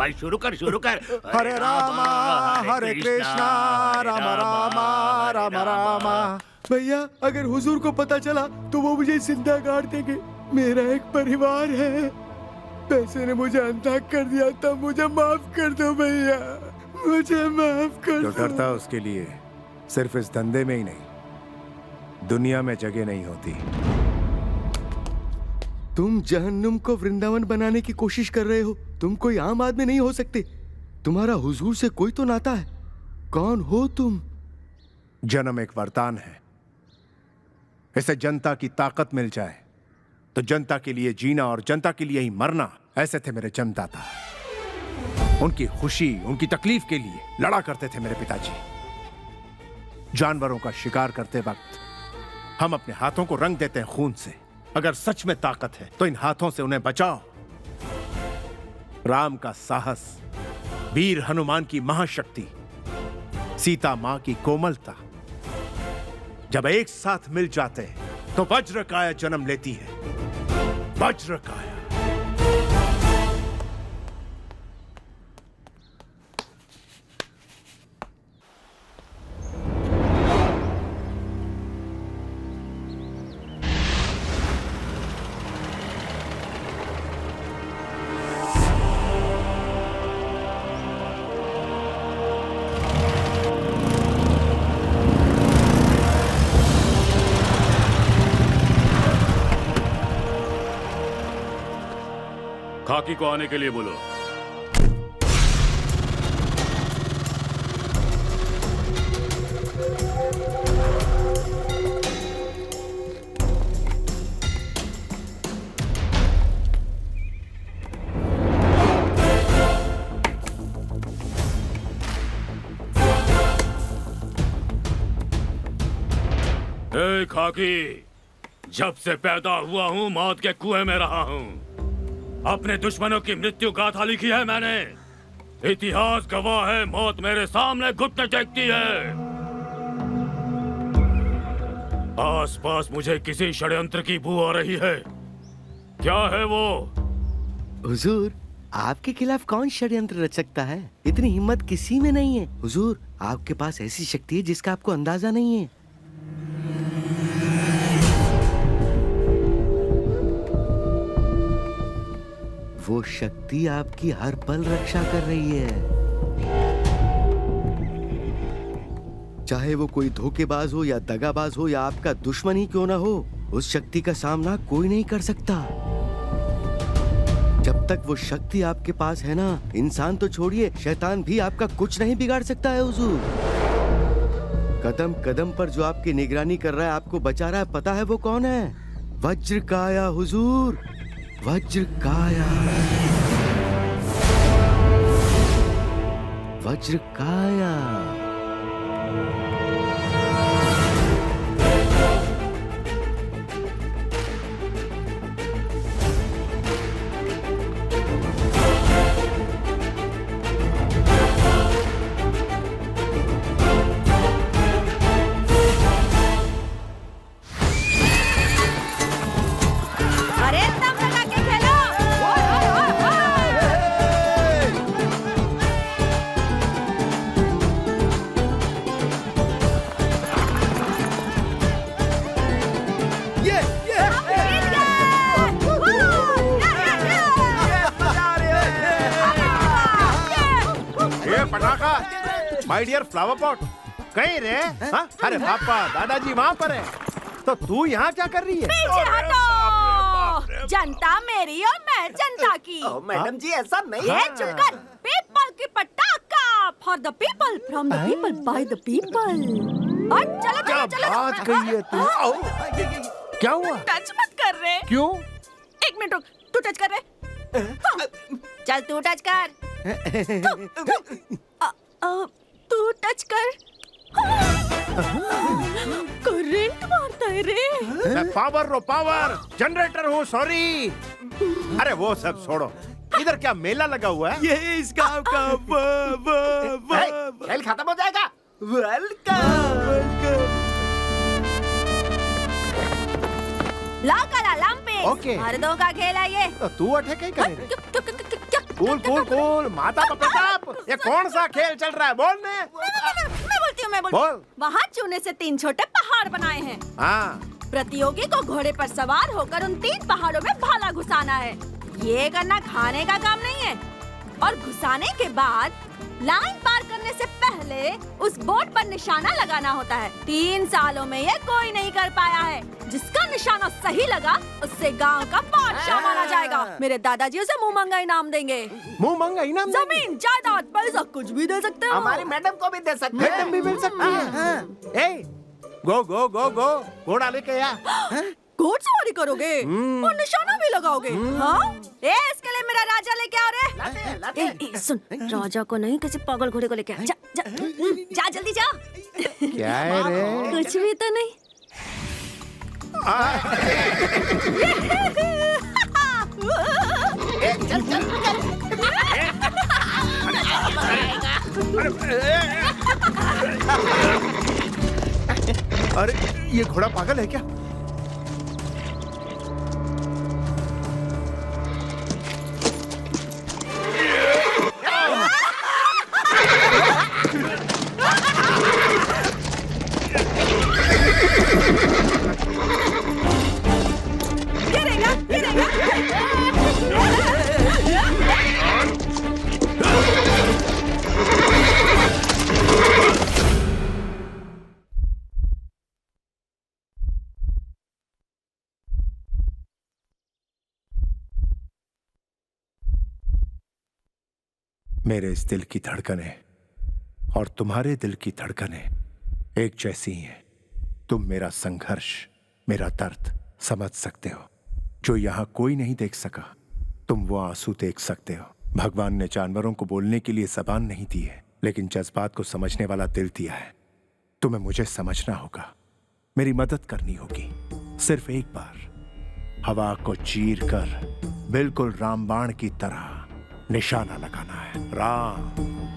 भाई शुरू कर हरे रामा हरे कृष्णा राम रामा राम रामा। भैया अगर हुजूर को पता चला तो वो मुझे जिंदा गाड़ देंगे। मेरा एक परिवार है, पैसे ने मुझे अंधा कर दिया था, मुझे माफ कर दो भैया, मुझे माफ कर दो। जो डरता है उसके लिए सिर्फ इस धंधे में ही नहीं, दुनिया में जगह नहीं होती। तुम जहन्नुम को वृंदावन बनाने की कोशिश कर रहे हो। तुम कोई आम आदमी नहीं हो सकते। तुम्हारा हुजूर से कोई तो नाता है। कौन हो तुम? जन्म एक वरदान है। इसे जनता की ताकत मिल जाए तो जनता के लिए जीना और जनता के लिए ही मरना, ऐसे थे मेरे जन्मदाता। उनकी खुशी उनकी तकलीफ के लिए लड़ा करते थे मेरे पिताजी। जानवरों का शिकार करते वक्त हम अपने हाथों को रंग देते हैं खून से। अगर सच में ताकत है तो इन हाथों से उन्हें बचाओ। राम का साहस, वीर हनुमान की महाशक्ति, सीता मां की कोमलता जब एक साथ मिल जाते हैं तो वज्रकाया जन्म लेती है। वज्रकाया। खाकी को आने के लिए बोलो। ए खाकी, जब से पैदा हुआ हूं मौत के कुएं में रहा हूं। अपने दुश्मनों की मृत्यु गाथा लिखी है मैंने। इतिहास गवाह है, मौत मेरे सामने घुटने टेकती है। आसपास मुझे किसी षड्यंत्र की बू आ रही है। क्या है वो? हुजूर, आपके खिलाफ कौन षड्यंत्र रच सकता है? इतनी हिम्मत किसी में नहीं है। हुजूर, आपके पास ऐसी शक्ति है जिसका आपको अंदाजा नहीं है। वो शक्ति आपकी हर पल रक्षा कर रही है। चाहे वो कोई धोखेबाज हो या दगाबाज हो या आपका दुश्मन ही क्यों ना हो, उस शक्ति का सामना कोई नहीं कर सकता। जब तक वो शक्ति आपके पास है ना, इंसान तो छोड़िए, शैतान भी आपका कुछ नहीं बिगाड़ सकता है हुजूर। कदम कदम पर जो आपकी निगरानी कर रहा है, आपको बचा रहा है, पता है वो कौन है? वज्रकाया हुजूर, वज्रकाया। वज्रकाया। माय डियर फ्लावर पॉट, कहीं रे? हाँ? अरे पापा, दादाजी वहाँ पर है, तो तू यहाँ क्या कर रही है? पीछे हटो। जनता मेरी और मैं जनता की। मैडम जी ऐसा नहीं है। चुप कर। पीपल की पटाखा, for the people, from the people, by the people. और चलो चलो चलो। बात कही है तू। क्या हुआ? टच मत कर रहे। क्यों? एक मिनट रुक, तू टच कर रहे। चल तू टच कर। तू टच कर। करंट मारता है रे। पावर रो पावर, जनरेटर हूँ, सॉरी। अरे वो सब छोड़ो, इधर क्या मेला लगा हुआ है? ये इस गांव का खेल खत्म हो जाएगा। वेलकम। ला करा लंपे। ओके। मर्दों का खेल है ये। तो तू अटैक ही करेगा। कूल कूल कूल माता का प्रताप, ये कौन सा खेल चल रहा है? बोलने मैं बोलती हूँ बोल। वहाँ चूने से 3 छोटे पहाड़ बनाए हैं। हाँ, प्रतियोगी को घोड़े पर सवार होकर उन 3 पहाड़ों में भाला घुसाना है। ये करना खाने का काम नहीं है। और घुसाने के बाद लाइन पार करने से पहले उस बोर्ड पर निशाना लगाना होता है। 3 सालों में ये कोई नहीं कर पाया है। जिसका निशाना सही लगा उससे गांव का बादशाह माना जाएगा। मेरे दादाजी उसे मुंह मांगा इनाम देंगे। मुंह मांगा इनाम? जमीन, जायदाद, पैसा कुछ भी दे सकते हो। हमारी मैडम को भी दे सकते हैं। मैडम भी मिल सकती है। ए, गो गो गो गो, घोड़ा लेके आ। घोड़सवारी करोगे और निशाना भी लगाओगे? हाँ? इसके लिए मेरा राजा लेके आओ रे। सुन, राजा को नहीं, किसी पागल घोड़े को लेके आ। जा, जा, जा जल्दी जा। क्या है रे? कुछ भी तो नहीं। चल चल अरे ये घोड़ा पागल है क्या? मेरे इस दिल की धड़कनें और तुम्हारे दिल की धड़कनें एक जैसी ही हैं। तुम मेरा संघर्ष, मेरा दर्द समझ सकते हो जो यहां कोई नहीं देख सका। तुम वो आंसू देख सकते हो। भगवान ने जानवरों को बोलने के लिए जबान नहीं दी है, लेकिन जज्बात को समझने वाला दिल दिया है। तुम्हें मुझे समझना होगा, मेरी मदद करनी होगी। सिर्फ एक बार हवा को चीर कर बिल्कुल रामबाण की तरह निशाना लगाना है। राम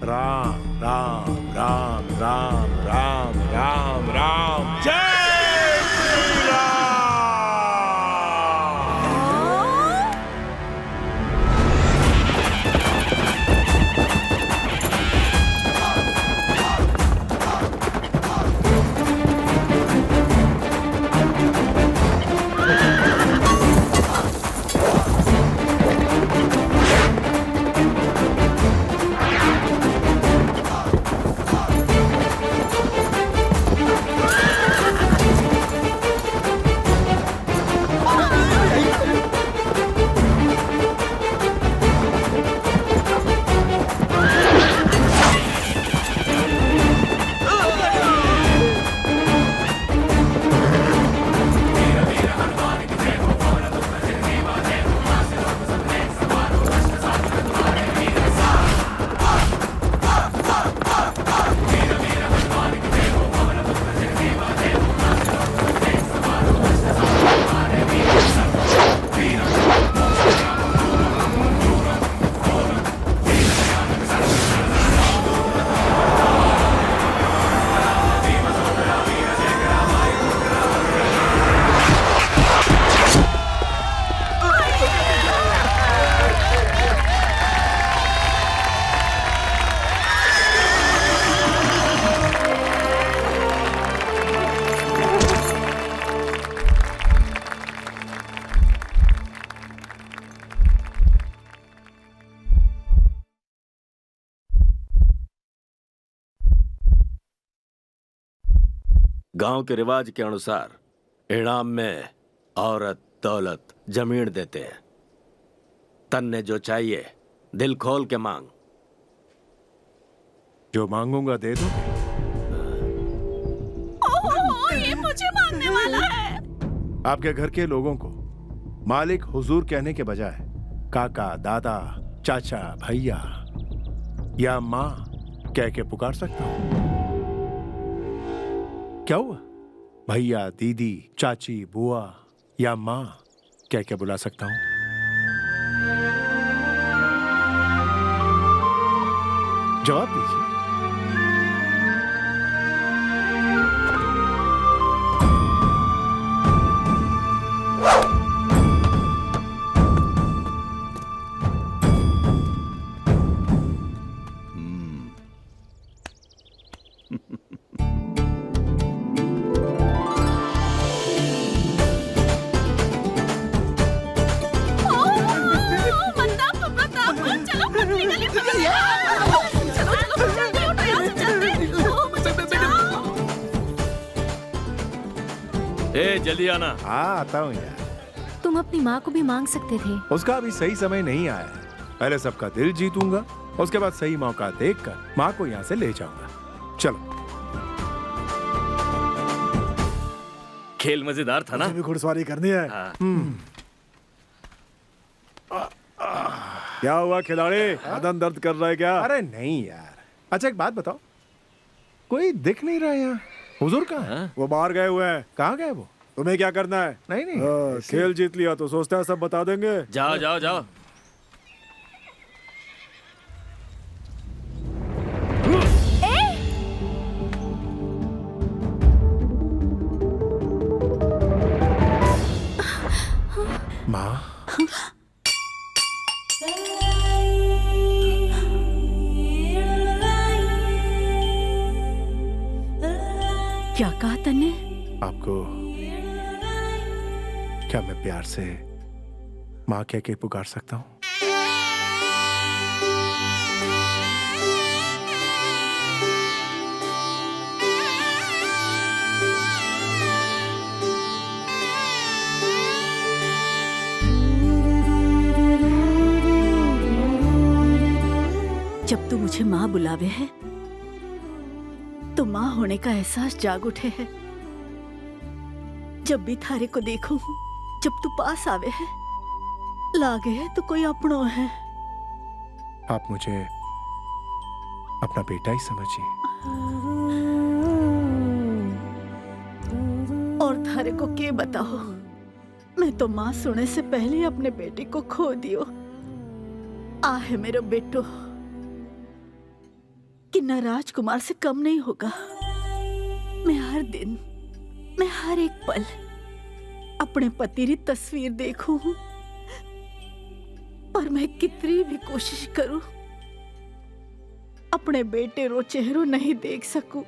राम राम राम राम राम राम राम, जय श्री राम। गांव के रिवाज के अनुसार इनाम में औरत, दौलत, जमीन देते हैं। तन्ने जो चाहिए दिल खोल के मांग। जो मांगूंगा दे दो। ये मुझे मांगने वाला है। आपके घर के लोगों को मालिक हुजूर कहने के बजाय काका, दादा, चाचा, भैया या माँ कह के पुकार सकता हूं। क्या हुआ? भैया, दीदी, चाची, बुआ या माँ कह के बुला सकता हूं। जवाब दीजिए। ए जल्दी आना। हाँ आता हूँ यार। तुम अपनी माँ को भी मांग सकते थे। उसका अभी सही समय नहीं आया है। पहले सबका दिल जीतूंगा, उसके बाद सही मौका देखकर माँ को यहाँ से ले जाऊंगा। चलो। खेल मजेदार था ना? मुझे भी घुड़सवारी करनी है। क्या हुआ खिलाड़ी, बदन दर्द कर रहा है क्या? अरे नहीं यार। अच्छा एक बात बताओ, कोई दिख नहीं रहा यहाँ। हुजूर कहाँ है? वो बाहर गए हुए हैं। कहाँ गए वो? तुम्हें क्या करना है? नहीं खेल जीत लिया तो सोचता है सब बता देंगे। जाओ जाओ जाओ। माँ क्या कहा तन्ने? आपको क्या मैं प्यार से माँ कह के पुकार सकता हूँ? जब तू मुझे माँ बुलावे है तो माँ होने का एहसास जाग उठे है। जब भी थारे को देखूं, जब तू पास आवे है, लागे है तो कोई अपनों है। आप मुझे अपना बेटा ही समझिए। और थारे को के बताओ, मैं तो माँ सुने से पहले ही अपने बेटे को खो दियो। आ है मेरा बेटो कि न राजकुमार से कम नहीं होगा। मैं हर दिन, मैं हर एक पल अपने पति की तस्वीर देखूं, पर मैं कितनी भी कोशिश करूं अपने बेटे रो चेहरो नहीं देख सकूं।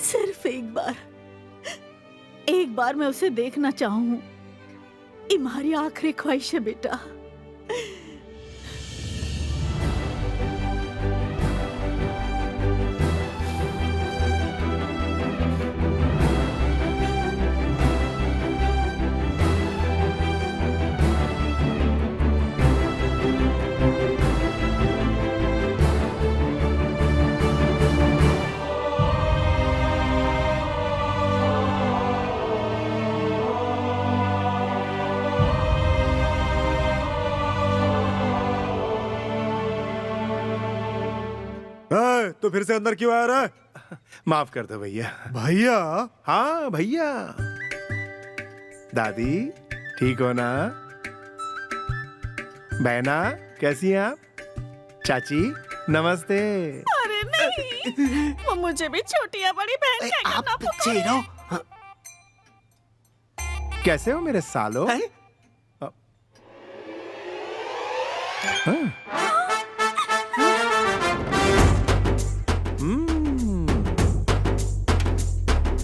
सिर्फ एक बार मैं उसे देखना चाहूं। ये हमारी आखिरी ख्वाहिश है बेटा। तो फिर से अंदर क्यों आ रहा है? माफ कर दो भैया। भैया? हाँ भैया। दादी ठीक हो ना? बहना कैसी हैं आप? चाची नमस्ते। अरे नहीं, वो मुझे भी छोटी या बड़ी बहन कहकर ना पुकारो। कैसे हो मेरे सालो?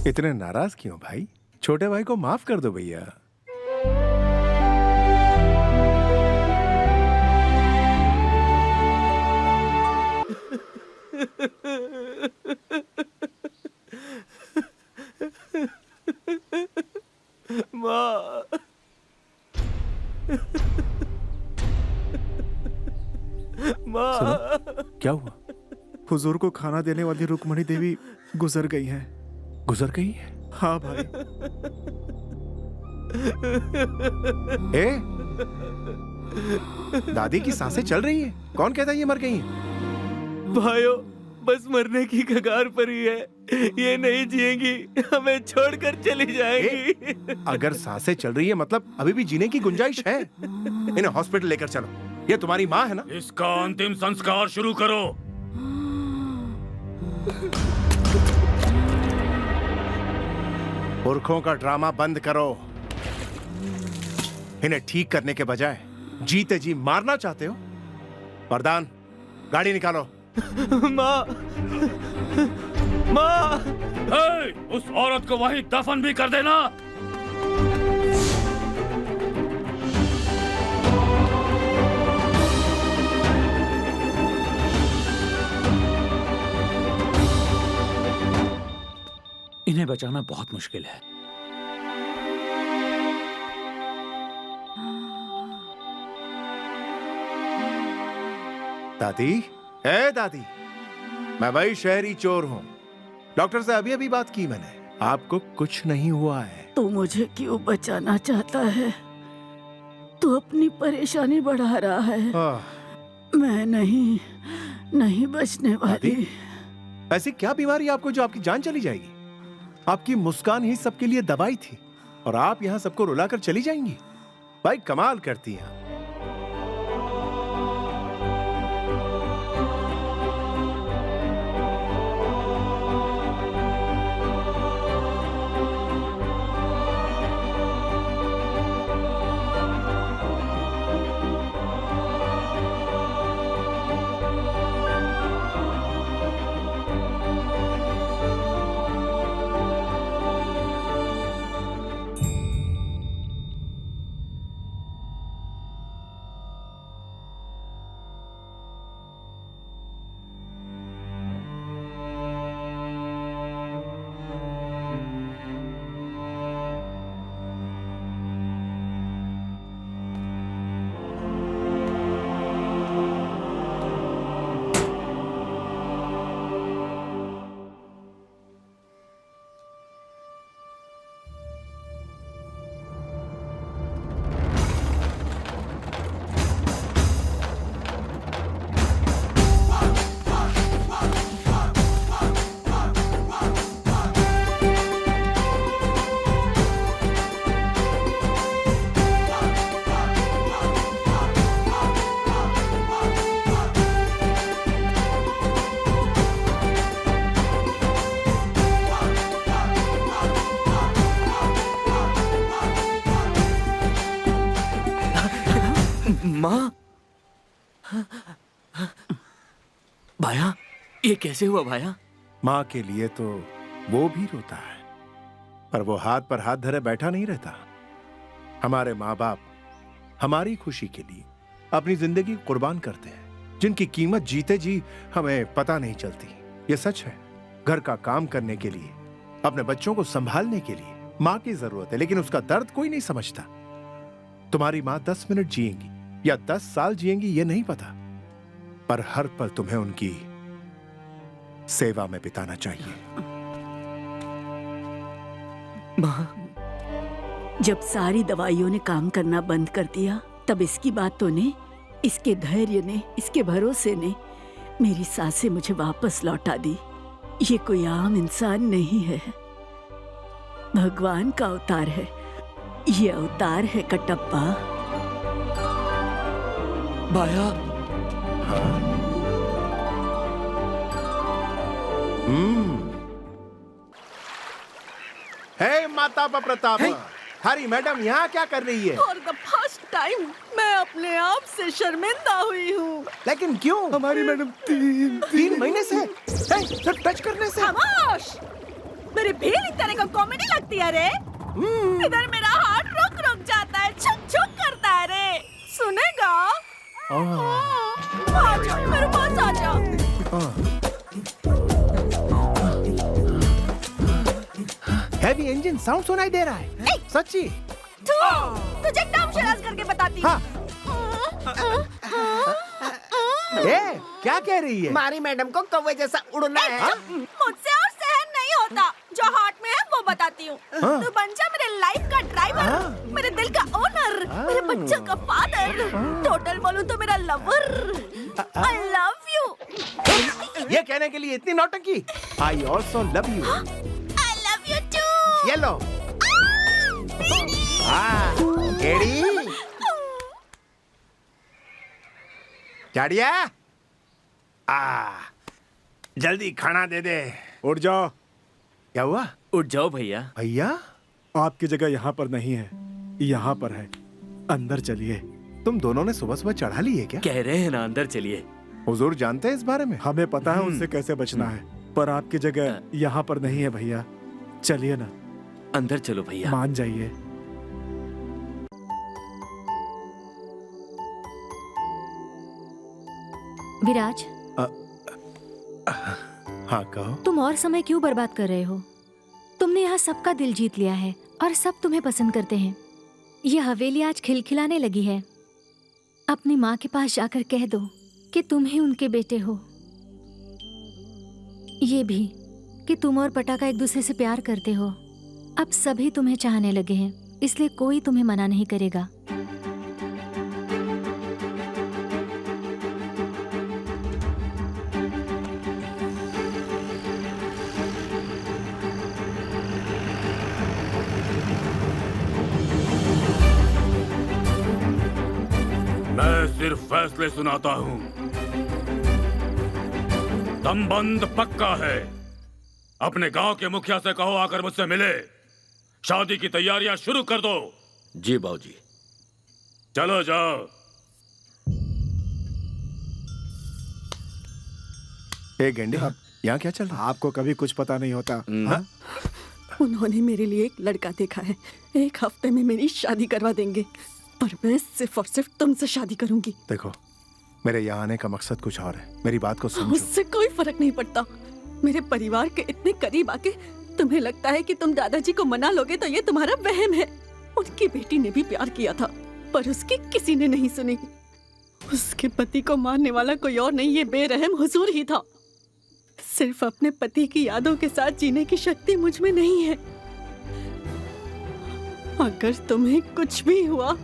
इतने नाराज क्यों भाई? छोटे भाई को माफ कर दो भैया। माँ। माँ। क्या हुआ? हुजूर को खाना देने वाली रुक्मणी देवी गुजर गई हैं। गुजर गई है? हाँ भाई। ए? दादी की सांसें चल रही है। कौन कहता है ये मर गई है? भाइयों, बस मरने की कगार पर ही है। ये नहीं जिएंगी, हमें छोड़कर चली जाएंगी। अगर सांसें चल रही है मतलब अभी भी जीने की गुंजाइश है। इन्हें हॉस्पिटल लेकर चलो। ये तुम्हारी माँ है ना? इसका अंतिम संस्कार शुरू करो। पुरखों का ड्रामा बंद करो। इन्हें ठीक करने के बजाय जीते जी मारना चाहते हो? वरदान, गाड़ी निकालो। माँ, माँ। उस औरत को वहीं दफन भी कर देना। इन्हें इन्हें बचाना बहुत मुश्किल है। दादी, ए दादी, मैं वही शहरी चोर हूँ। डॉक्टर से अभी अभी बात की मैंने, आपको कुछ नहीं हुआ है। तू मुझे क्यों बचाना चाहता है? तू अपनी परेशानी बढ़ा रहा है। मैं नहीं बचने वाली। ऐसी क्या बीमारी आपको जो आपकी जान चली जाएगी? आपकी मुस्कान ही सबके लिए दवाई थी और आप यहाँ सबको रुलाकर चली जाएंगी। भाई कमाल करती हैं। माँ, भाया, ये कैसे हुआ भाया? माँ के लिए तो वो भी रोता है, पर वो हाथ पर हाथ धरे बैठा नहीं रहता। हमारे माँ बाप हमारी खुशी के लिए अपनी जिंदगी कुर्बान करते हैं, जिनकी कीमत जीते जी हमें पता नहीं चलती। ये सच है। घर का काम करने के लिए, अपने बच्चों को संभालने के लिए माँ की जरूरत है, लेकिन उसका दर्द कोई नहीं समझता। तुम्हारी माँ 10 मिनट जिएंगी या 10 साल जिएंगी ये नहीं पता, पर हर पल तुम्हें उनकी सेवा में बिताना चाहिए। माँ, जब सारी दवाइयों ने काम करना बंद कर दिया, तब इसकी बातों ने, इसके धैर्य ने, इसके भरोसे ने मेरी सांसें मुझे वापस लौटा दी। ये कोई आम इंसान नहीं है, भगवान का अवतार है। ये अवतार है कटप्पा। भाया, हे माता प्रताप, हरी मैडम यहाँ क्या कर रही है? फॉर द फर्स्ट टाइम मैं अपने आप से शर्मिंदा हुई हूँ। लेकिन क्यों? हमारी मैडम 3 महीने से सिर्फ टच करने से। खामोश! मेरी भीड़ तरह का कॉमेडी लगती है रे। इधर मेरा हार्ट रुक जाता है, छुक करता है रे। सुनेगा? आजा, मेरे पास आजा। हैवी इंजन साउंड सुनाई दे रहा है। सच्ची? तुझे नाम शराज करके बताती हूँ। क्या कह रही है? हमारी मैडम को कौवे जैसा उड़ना है। मुझसे और सहन नहीं होता। जो हार्ट में है वो बताती हूँ। तू बन जा मेरे लाइफ का ड्राइवर, मेरे दिल का ओनर, मेरे बच्चों का फादर, टोटल बोलूं तो मेरा लवर। I love you। ये कहने के लिए इतनी नौटंकी? I also love you। I love you too। ये लो। गेड़ी। झाड़िया, जल्दी खाना दे दे। उठ जाओ। क्या हुआ? उठ जाओ भैया। भैया, आपकी जगह यहाँ पर नहीं है, यहाँ पर है। अंदर चलिए। तुम दोनों ने सुबह सुबह चढ़ा ली है क्या? कह रहे हैं ना, अंदर चलिए। हुजूर जानते हैं इस बारे में? हमें पता है उनसे कैसे बचना है, पर आपकी जगह यहाँ पर नहीं है भैया। चलिए ना, अंदर चलो भैया। मान जाइए। विराज, हाँ कहो। तुम और समय क्यों बर्बाद कर रहे हो? तुमने यहाँ सबका दिल जीत लिया है और सब तुम्हें पसंद करते हैं। ये हवेली आज खिलखिलाने लगी है। अपनी माँ के पास जाकर कह दो कि तुम ही उनके बेटे हो। ये भी कि तुम और पटाखा एक दूसरे से प्यार करते हो। अब सभी तुम्हें चाहने लगे हैं, इसलिए कोई तुम्हें मना नहीं करेगा। मैं सिर्फ फैसले सुनाता हूँ। संबंध पक्का है। अपने गांव के मुखिया से कहो आकर मुझसे मिले। शादी की तैयारियां शुरू कर दो। जी बाबूजी। चलो जाओ। ए गेंडे, यहाँ क्या चल रहा है? आपको कभी कुछ पता नहीं होता। हाँ? उन्होंने मेरे लिए एक लड़का देखा है। 1 हफ्ते में मेरी शादी करवा देंगे, पर मैं सिर्फ और सिर्फ तुमसे शादी करूंगी। देखो, मेरे यहाँ आने का मकसद कुछ और है। मेरी बात को समझो। उससे कोई फर्क नहीं पड़ता। मेरे परिवार के इतने करीब आके तुम्हें लगता है कि तुम दादाजी को मना लोगे तो ये तुम्हारा वहम है। उनकी बेटी ने भी प्यार किया था, पर उसकी किसी ने नहीं सुनी। उसके पति को मारने वाला कोई और नहीं, ये बेरहम हुजूर ही था। सिर्फ अपने पति की यादों के साथ जीने की शक्ति मुझ में नहीं है। अगर तुम्हें कुछ भी हुआ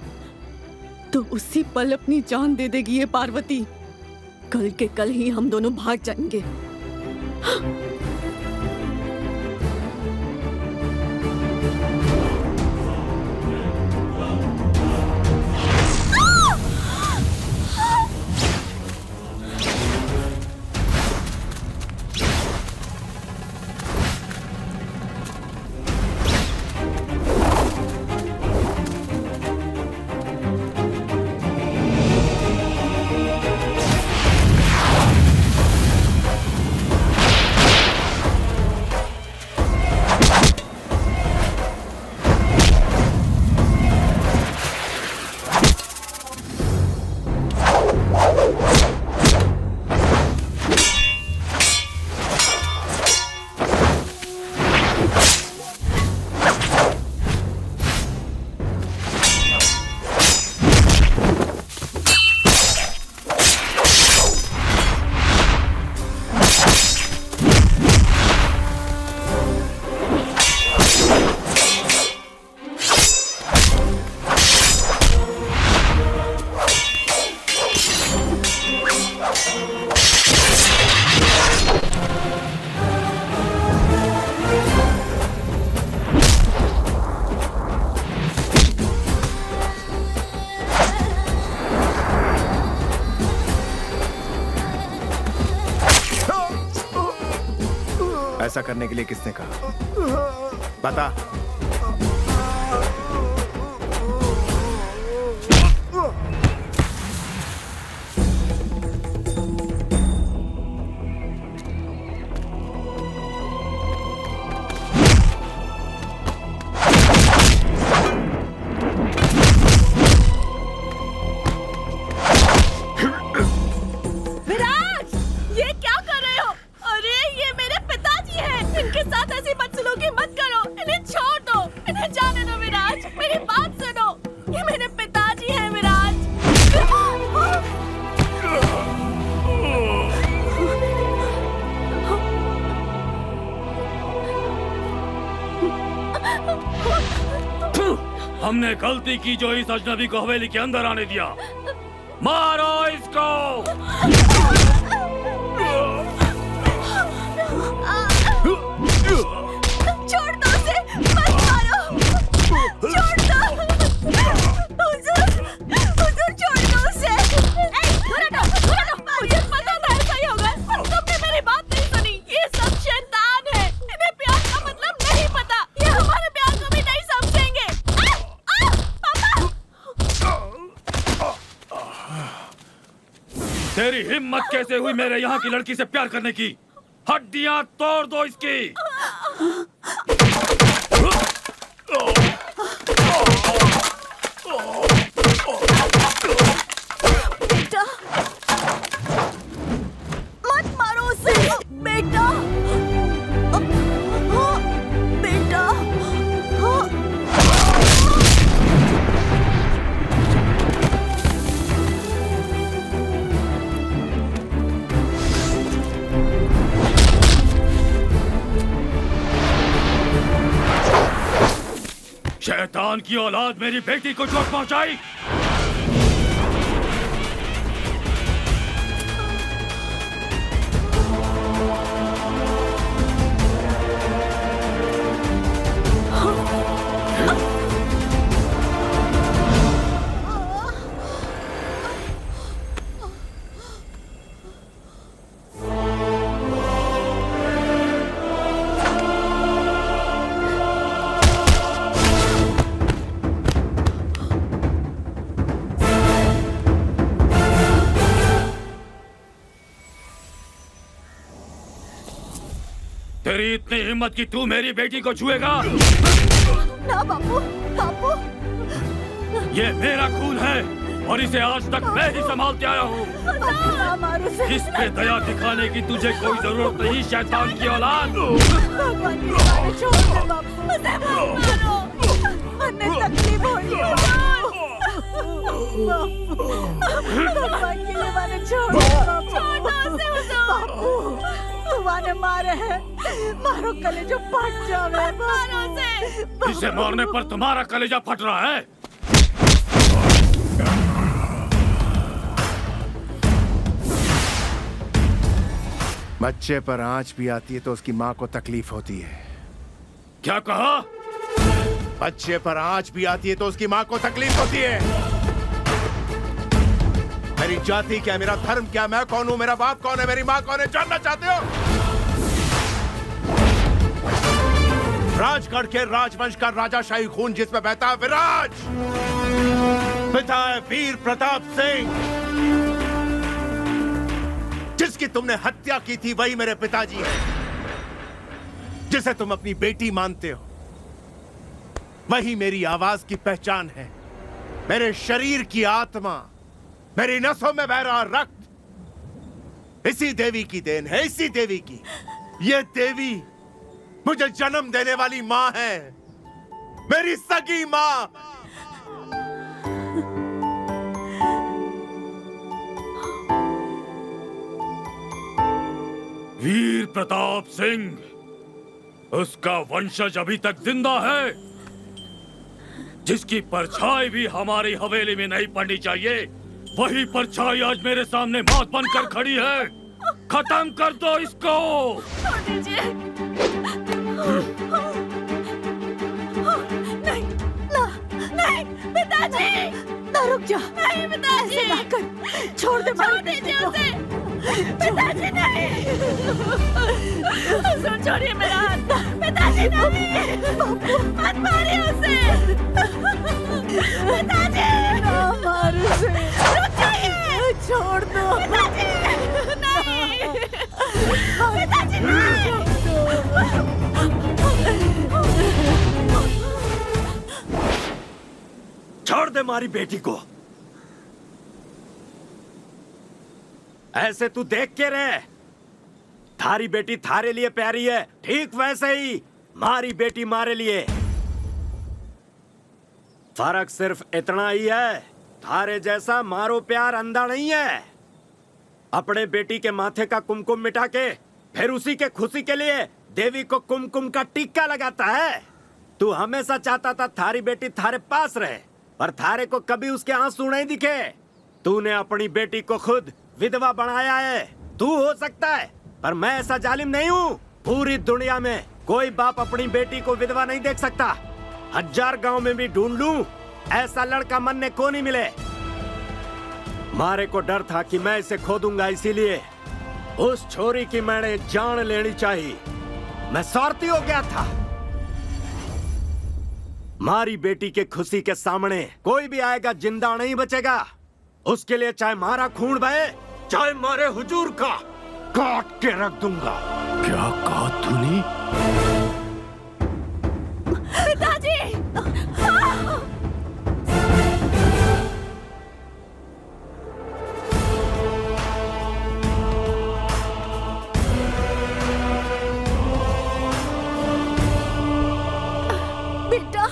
तो उसी पल अपनी जान दे देगी ये पार्वती। कल के कल ही हम दोनों भाग जाएंगे। ऐसा करने के लिए किसने कहा? बता। हमने गलती की जो इस अजनबी को हवेली के अंदर आने दिया। मारो इसको। छोड़ दो उसे, मत मारो। छोड़ दो। हुजूर, हुजूर छोड़ दो उसे। मुझे पता था ऐसा ही होगा, पर तुमने मेरी बात नहीं सुनी। ये सब शैतान है। इन्हें प्यार का मतलब नहीं पता। ये हमारे प्यार को भी नहीं समझेंगे। तेरी हिम्मत कैसे हुई मेरे यहाँ की लड़की से प्यार करने की? हड्डियां तोड़ दो इसकी। बेटा, मत मारो उसे। बेटा, बेटा। शैतान की औलाद मेरी बेटी को चोट पहुंचाई। तेरी इतनी हिम्मत कि तू मेरी बेटी को छुएगा? ना बापू, बापू। ये मेरा खून है और इसे आज तक मैं ही संभालते आया हूँ। इस पे दया दिखाने की तुझे कोई जरूरत नहीं, शैतान की औलाद। भगवान की बातें छोड़ दे बापू, उसे मत मारो। उन्हें तकलीफ हो रही है बापू। भगवान की बातें छोड़ दो बापू। ने मारे हैं, मारो कलेजा फट जावे, मारो उसे। इसे मारने पर तुम्हारा कलेजा फट रहा है। बच्चे पर आंच भी आती है तो उसकी माँ को तकलीफ होती है। क्या कहा? बच्चे पर आंच भी आती है तो उसकी माँ को तकलीफ होती है। मेरी जाति क्या, मेरा धर्म क्या, मैं कौन हूँ, मेरा बाप कौन है, मेरी माँ कौन है, जानना चाहते हो? राजगढ़ के राजवंश का राजाशाही खून जिसमें बहता है विराज, पिता है वीर प्रताप सिंह। जिसकी तुमने हत्या की थी वही मेरे पिताजी हैं। जिसे तुम अपनी बेटी मानते हो वही मेरी आवाज की पहचान है, मेरे शरीर की आत्मा, मेरी नसों में बह रहा रक्त इसी देवी की देन है, इसी देवी की। ये देवी मुझे जन्म देने वाली माँ है, मेरी सगी माँ। वीर प्रताप सिंह, उसका वंशज अभी तक जिंदा है, जिसकी परछाई भी हमारी हवेली में नहीं पड़नी चाहिए। वही परछाई आज मेरे सामने मौत बनकर खड़ी है। खत्म कर दो इसको। नहीं, ना, नहीं, पिताजी, ना रुक जा। नहीं पिताजी, ऐसे ना कर, छोड़ दे, छोड़ दीजिए उसे। पिताजी नहीं, छोड़िए मेरा हाथ। पिताजी नहीं, मत मारिए उसे। पिताजी, ना मार उसे। रुक जाइए, छोड़ दो। पिताजी नहीं, पिताजी नहीं। छोड़ दे मारी बेटी को। ऐसे तू देख के रहे, थारी बेटी थारे लिए प्यारी है, ठीक वैसे ही मारी बेटी मारे लिए। फर्क सिर्फ इतना ही है, थारे जैसा मारो प्यार अंधा नहीं है। अपने बेटी के माथे का कुमकुम मिटा के फिर उसी के खुशी के लिए देवी को कुमकुम का टीका लगाता है। तू हमेशा चाहता था थारी बेटी थारे पास रहे, पर थारे को कभी उसके आंसू नहीं दिखे। तूने अपनी बेटी को खुद विधवा बनाया है। तू हो सकता है, पर मैं ऐसा जालिम नहीं हूँ। पूरी दुनिया में कोई बाप अपनी बेटी को विधवा नहीं देख सकता। 1000 गांव में भी ढूंढ लूं, ऐसा लड़का मरने को नहीं मिले। मारे को डर था कि मैं इसे खो दूंगा, इसीलिए उस छोरी की मैंने जान लेनी चाहिए। मैं स्वार्थी हो गया था। मारी बेटी के खुशी के सामने कोई भी आएगा जिंदा नहीं बचेगा। उसके लिए चाहे मारा खून बहे, चाहे मारे हुजूर का काट के रख दूंगा। क्या कहा तूने? पिताजी! बेटा,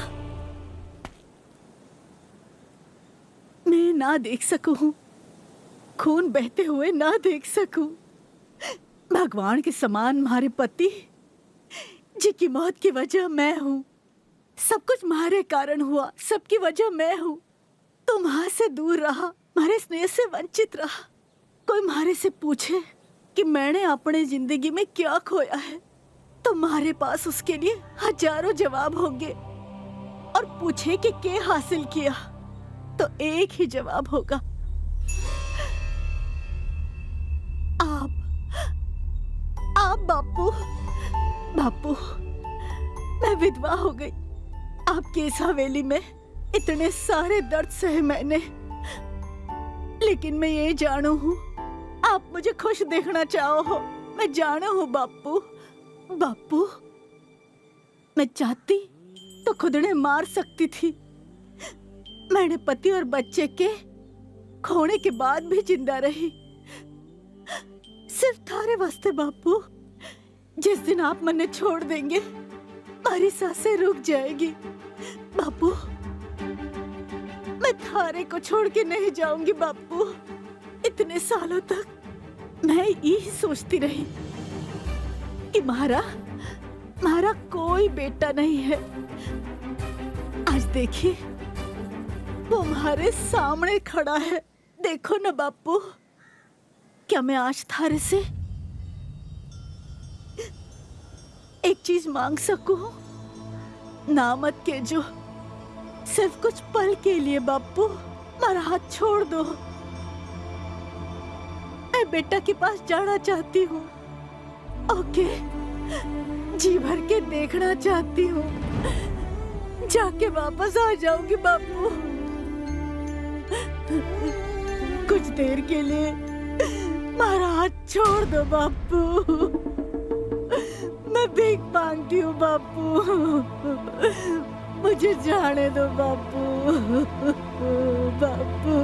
मैं ना देख सकूं, खून बहते हुए ना देख सकूं। भगवान के समान हमारे पति, जिनकी मौत की वजह मैं हूं, सब कुछ मारे कारण हुआ, सबकी वजह मैं हूँ। तुम माँ से दूर रहा, मारे स्नेह से वंचित रहा। कोई मारे से पूछे कि मैंने अपने जिंदगी में क्या खोया है, तो मारे पास उसके लिए हजारों जवाब होंगे। और पूछे कि क्या हासिल किया, तो एक ही जवाब होगा, आप बापू। बापू, मैं विधवा हो गई। आपकी इस हवेली में इतने सारे दर्द सहे मैंने, लेकिन मैं ये जानू हूँ आप मुझे खुश देखना चाहो हो। मैं जानू हूँ बापू। बापू, मैं चाहती तो खुद ने मार सकती थी। मैंने पति और बच्चे के खोने के बाद भी जिंदा रही, सिर्फ थारे वास्ते बापू। जिस दिन आप मन्ने छोड़ देंगे, हमारी सांसें रुक जाएगी। बापू, मैं थारे को छोड़ के नहीं जाऊंगी बापू। इतने सालों तक मैं यही सोचती रही कि मारा कोई बेटा नहीं है। आज देखिए, वो हमारे सामने खड़ा है। देखो ना बापू, क्या मैं आज थारे से एक चीज मांग सकूं? ना मत के जो, सिर्फ कुछ पल के लिए बापू मेरा हाथ छोड़ दो। मैं बेटा के पास जाना चाहती हूँ। ओके, जी भर के देखना चाहती हूँ। जाके वापस आ जाऊंगी बापू। कुछ देर के लिए मेरा हाथ छोड़ दो बापू। मैं भीख मांगती हूँ बापू, मुझे जाने दो बापू। बापू,